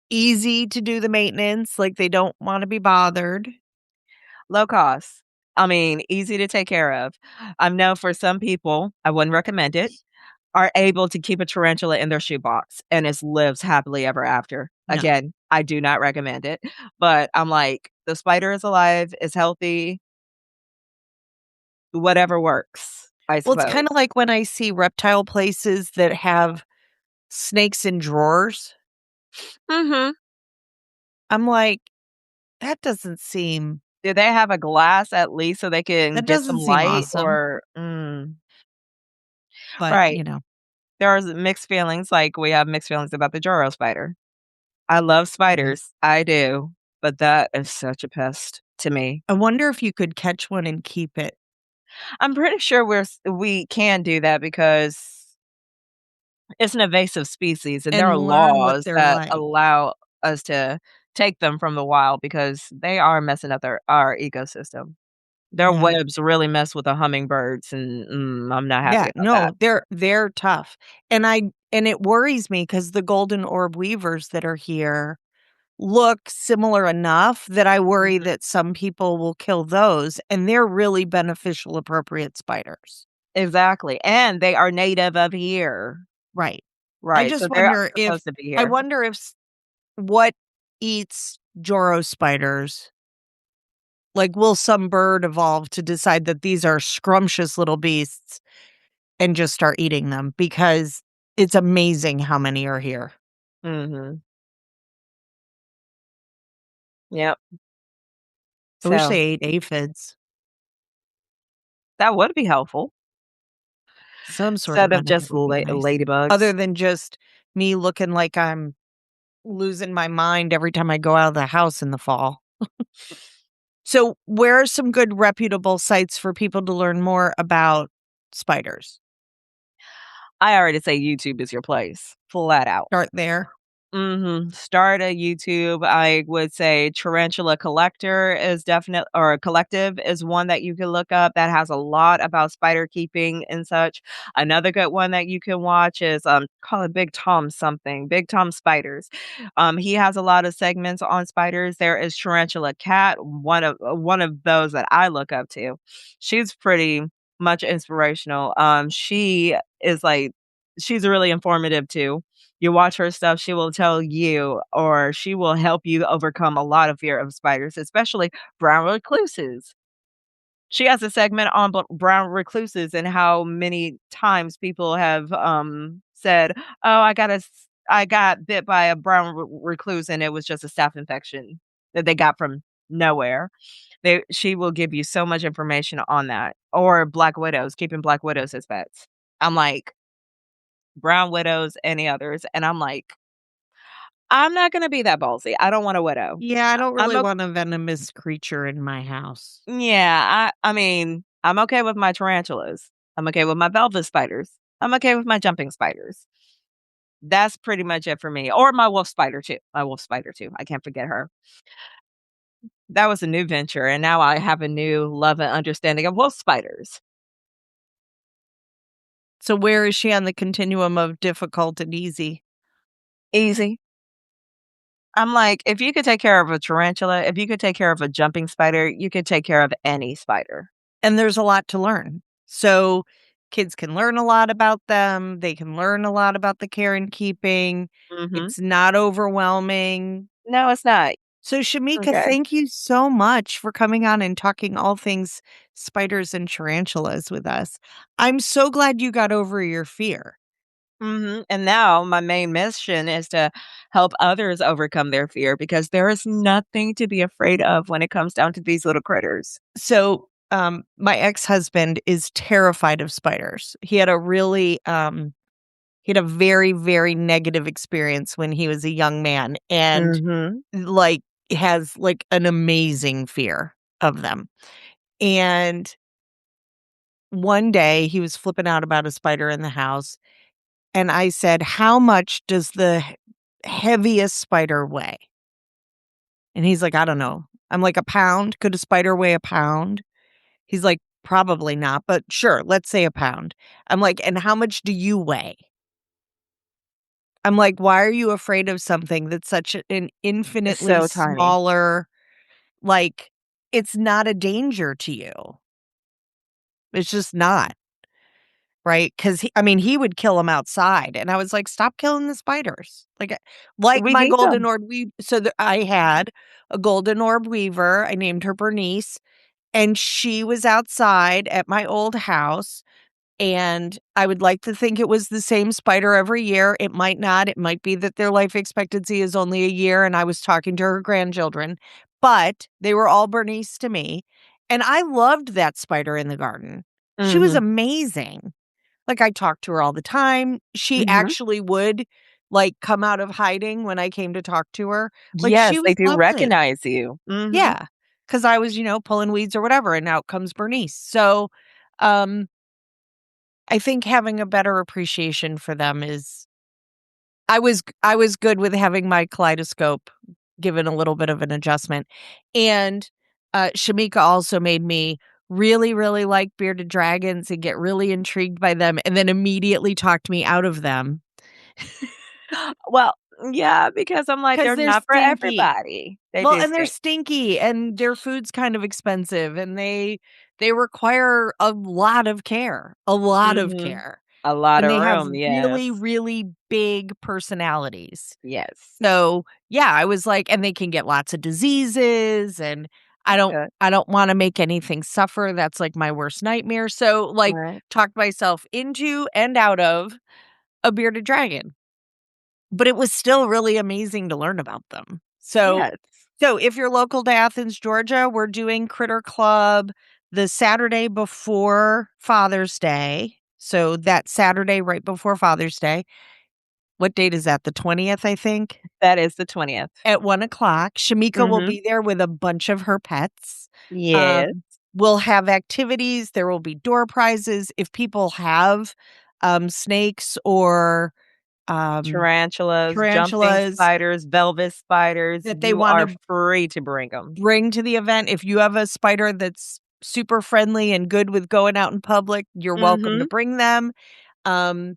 Speaker 1: easy to do the maintenance, like, they don't wanna be bothered.
Speaker 2: Low cost. I mean, easy to take care of. I know for some people, I wouldn't recommend it, are able to keep a tarantula in their shoebox and it lives happily ever after.
Speaker 1: No.
Speaker 2: Again, I do not recommend it, but I'm like, the spider is alive, is healthy, whatever works, I
Speaker 1: Well, it's
Speaker 2: suppose.
Speaker 1: kinda like when I see reptile places that have snakes in drawers.
Speaker 2: Mhm.
Speaker 1: I'm like, "That doesn't seem
Speaker 2: Do they have a glass at least so they can
Speaker 1: that
Speaker 2: get some
Speaker 1: doesn't seem
Speaker 2: light
Speaker 1: awesome."
Speaker 2: or
Speaker 1: But,
Speaker 2: right. There are mixed feelings, like, we have mixed feelings about the Joro spider. I love
Speaker 1: mhm.
Speaker 2: spiders, I do, but that is such a pest to me.
Speaker 1: I wonder if you could catch one and keep it
Speaker 2: I'm pretty sure we can do that because it's an invasive species, and there are
Speaker 1: and learn what
Speaker 2: laws
Speaker 1: they're
Speaker 2: that
Speaker 1: like.
Speaker 2: allow us to take them from the wild because they are messing up our ecosystem. Their
Speaker 1: Yeah.
Speaker 2: webs really mess with the hummingbirds, and, I'm not happy
Speaker 1: Yeah,
Speaker 2: about that.
Speaker 1: no, they're tough. And it worries me because the golden orb weavers that are here look similar enough that I worry
Speaker 2: Mhm.
Speaker 1: that some people will kill those, and they're really beneficial, appropriate spiders.
Speaker 2: Exactly, and they are native of here.
Speaker 1: Right. I
Speaker 2: Right, so
Speaker 1: just
Speaker 2: they're
Speaker 1: wonder if
Speaker 2: supposed to be
Speaker 1: I
Speaker 2: here.
Speaker 1: wonder if s what eats Joro spiders? Like, will some bird evolve to decide that these are scrumptious little beasts and just start eating them? Because it's amazing how many are here.
Speaker 2: Mhm. Yep.
Speaker 1: I wish
Speaker 2: So,
Speaker 1: they ate aphids,
Speaker 2: that would be helpful
Speaker 1: some sort of
Speaker 2: instead of just
Speaker 1: benefit would be nice, other
Speaker 2: ladybugs.
Speaker 1: than just me looking like I'm losing my mind every time I go out of the house in the fall. So, where are some good reputable sites for people to learn more about spiders?
Speaker 2: I already say YouTube is your place, flat out.
Speaker 1: Start there.
Speaker 2: Mhm. Start a YouTube. I would say Tarantula Collector is definite or Collective is one that you can look up that has a lot about spider keeping and such. Another good one that you can watch is call it Big Tom something, Big Tom Spiders. He has a lot of segments on spiders. There is Tarantula Cat, one of those that I look up to. She's pretty much inspirational. She is like she's really informative too. You watch her stuff, she will tell you or she will help you overcome a lot of fear of spiders, especially brown recluses. She has a segment on brown recluses and how many times people have, said, "Oh, I got bit by a brown recluse, and it was just a staph infection that they got from nowhere." She will give you so much information on that. Or black widows, keeping black widows as pets. I'm like, brown widows, any others, and I'm like, I'm not gonna be that ballsy. I don't want a widow.
Speaker 1: Yeah, I don't
Speaker 2: I'm
Speaker 1: really
Speaker 2: o
Speaker 1: want a venomous creature in my house.
Speaker 2: Yeah, I mean, I'm okay with my tarantulas. I'm okay with my velvet spiders. I'm okay with my jumping spiders. That's pretty much it for me, or my wolf spider too. My wolf spider too. I can't forget her. that was a new venture, and now I have a new love and understanding of wolf spiders.
Speaker 1: So where is she on the continuum of difficult and easy?
Speaker 2: Easy. I'm like, if you could take care of a tarantula, if you could take care of a jumping spider, you could take care of any spider.
Speaker 1: And there's a lot to learn. So kids can learn a lot about them. They can learn a lot about the care and keeping.
Speaker 2: Mhm.
Speaker 1: It's not overwhelming.
Speaker 2: No, it's not.
Speaker 1: So, Shamika,
Speaker 2: Okay.
Speaker 1: thank you so much for coming on and talking all things spiders and tarantulas with us. I'm so glad you got over your fear.
Speaker 2: Mhm, and now my main mission is to help others overcome their fear because there is nothing to be afraid of when it comes down to these little critters.
Speaker 1: So, my ex-husband is terrified of spiders. He had a very, very negative experience when he was a young man and,
Speaker 2: Mhm.
Speaker 1: like, has, like, an amazing fear of them. And one day, he was flipping out about a spider in the house, and I said, "How much does the heaviest spider weigh?" And he's like, "I don't know." I'm like, "A pound? Could a spider weigh a pound?" He's like, "Probably not, but sure, let's say a pound." I'm like, "And how much do you weigh?" I'm like, "Why are you afraid of something that's such an
Speaker 2: It's
Speaker 1: infinitely
Speaker 2: so tiny.
Speaker 1: smaller, like, it's not a danger to you." It's just not, right? Because I mean, he would kill them outside, and I was like, "Stop killing the spiders." Like
Speaker 2: We
Speaker 1: my
Speaker 2: need
Speaker 1: golden
Speaker 2: them.
Speaker 1: orb I had a golden orb weaver, I named her Bernice, and she was outside at my old house. And I would like to think it was the same spider every year. It might not. It might be that their life expectancy is only a year and I was talking to her grandchildren, but they were all Bernice to me. And I loved that spider in the garden. She was
Speaker 2: Mhm.
Speaker 1: amazing. Like, I talked to her all the time. She
Speaker 2: Mhm.
Speaker 1: actually would, like, come out of hiding when I came to talk to her. Like,
Speaker 2: Yes,
Speaker 1: she
Speaker 2: they
Speaker 1: was
Speaker 2: do
Speaker 1: lovely.
Speaker 2: recognize you. Mhm.
Speaker 1: Yeah, because I was, pulling weeds or whatever, and out comes Bernice. So, um I think having a better appreciation for them is I was good with having my kaleidoscope given a little bit of an adjustment. And, Shamika also made me really, really like bearded dragons and get really intrigued by them and then immediately talked me out of them
Speaker 2: Well, yeah, because I'm like,
Speaker 1: because 'cause
Speaker 2: they're
Speaker 1: they're
Speaker 2: not for
Speaker 1: stinky.
Speaker 2: everybody. They
Speaker 1: Well,
Speaker 2: do
Speaker 1: and they're
Speaker 2: stink.
Speaker 1: stinky and their food's kind of expensive and they require a lot of care, a lot of
Speaker 2: Mhm.
Speaker 1: care.
Speaker 2: A lot
Speaker 1: And
Speaker 2: of
Speaker 1: they have
Speaker 2: room, yes.
Speaker 1: really, really big personalities.
Speaker 2: Yes.
Speaker 1: So, yeah, I was like and they can get lots of diseases, and I don't
Speaker 2: Okay.
Speaker 1: I don't wanna make anything suffer, that's, like, my worst nightmare, so, like,
Speaker 2: Right.
Speaker 1: talked myself into and out of a bearded dragon, but it was still really amazing to learn about them.
Speaker 2: Yes.
Speaker 1: So if you're local to Athens, Georgia, we're doing Critter Club the Saturday before Father's Day, so that Saturday right before Father's Day. What date is that? The 20th, I think?
Speaker 2: That is the 20th.
Speaker 1: At 1 o'clock. Shamika will
Speaker 2: Mhm.
Speaker 1: be there with a bunch of her pets.
Speaker 2: Yes.
Speaker 1: Um, we'll have activities, there will be door prizes. If people have, snakes or, um,
Speaker 2: Tarantulas, jumping
Speaker 1: tarantulas
Speaker 2: spiders, velvet spiders,
Speaker 1: that they
Speaker 2: you are
Speaker 1: wanna
Speaker 2: free to bring them.
Speaker 1: bring to the event, if you have a spider that's super friendly and good with going out in public, you're welcome to
Speaker 2: Mhm.
Speaker 1: bring them. Um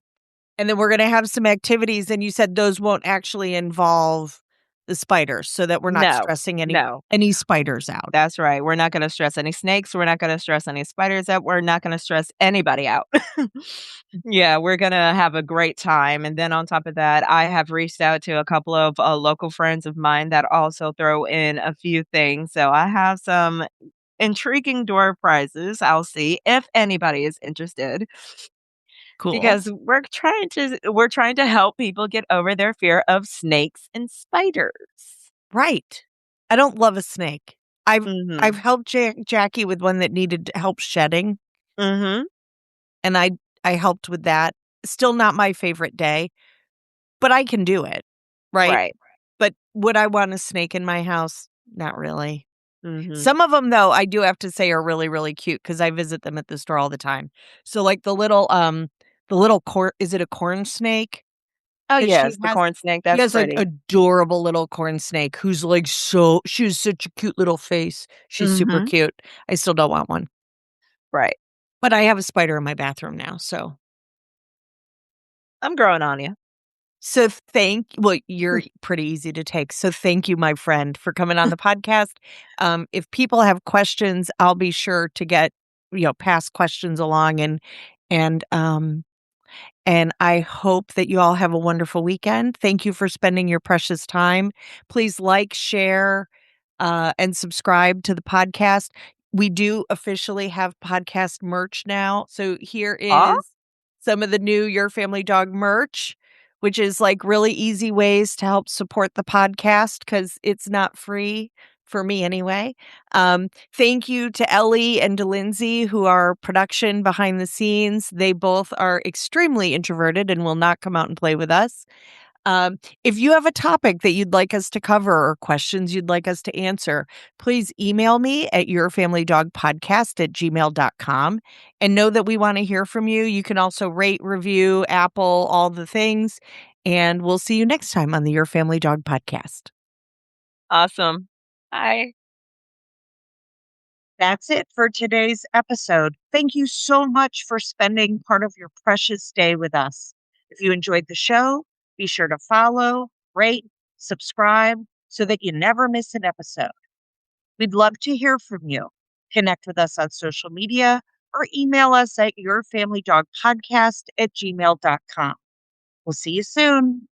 Speaker 1: And then we're gonna have some activities, and you said those won't actually involve the spiders so that we're not
Speaker 2: No.
Speaker 1: stressing
Speaker 2: No.
Speaker 1: any spiders out.
Speaker 2: That's right. We're not gonna stress any snakes, we're not gonna stress any spiders out, we're not gonna stress anybody out. Yeah, we're gonna have a great time, and then on top of that, I have reached out to a couple of, local friends of mine that also throw in a few things, so I have some intriguing door prizes, I'll see if anybody is interested,
Speaker 1: Cool.
Speaker 2: because we're trying to help people get over their fear of snakes and spiders.
Speaker 1: Right. I don't love a snake. I've
Speaker 2: Mhm.
Speaker 1: helped Jackie with one that needed help shedding,
Speaker 2: Mhm.
Speaker 1: and I helped with that. Still not my favorite day, but I can do it, right?
Speaker 2: Right.
Speaker 1: But would I want a snake in my house? Not really.
Speaker 2: Mhm.
Speaker 1: Some of them, though, I do have to say are really, really cute because I visit them at the store all the time. So, like, the little corn is it a corn snake?
Speaker 2: Oh,
Speaker 1: And
Speaker 2: yes, the corn snake,
Speaker 1: she
Speaker 2: that's
Speaker 1: has, like,
Speaker 2: pretty.
Speaker 1: adorable little corn snake who's, like, she has such a cute little face. She's super
Speaker 2: Mhm.
Speaker 1: cute. I still don't want one.
Speaker 2: Right.
Speaker 1: But I have a spider in my bathroom now, so
Speaker 2: I'm growing on you.
Speaker 1: you're pretty easy to take. So thank you, my friend, for coming on the podcast. If people have questions, I'll be sure to pass questions along and and I hope that you all have a wonderful weekend. Thank you for spending your precious time. Please like, share, and subscribe to the podcast. We do officially have podcast merch now. So here
Speaker 2: Aw,
Speaker 1: is some of the new Your Family Dog merch, which is like really easy ways to help support the podcast because it's not free for me anyway. Thank you to Ellie and to Lindsay, who are production behind the scenes. They both are extremely introverted and will not come out and play with us. If you have a topic that you'd like us to cover or questions you'd like us to answer, please email me at yourfamilydogpodcast@gmail.com and know that we want to hear from you. You can also rate, review, Apple, all the things. And we'll see you next time on the Your Family Dog Podcast.
Speaker 2: awesome. Bye.
Speaker 1: That's it for today's episode. Thank you so much for spending part of your precious day with us. If you enjoyed the show, be sure to follow, rate, subscribe so that you never miss an episode. We'd love to hear from you. Connect with us on social media or email us at yourfamilydogpodcast@gmail.com. We'll see you soon.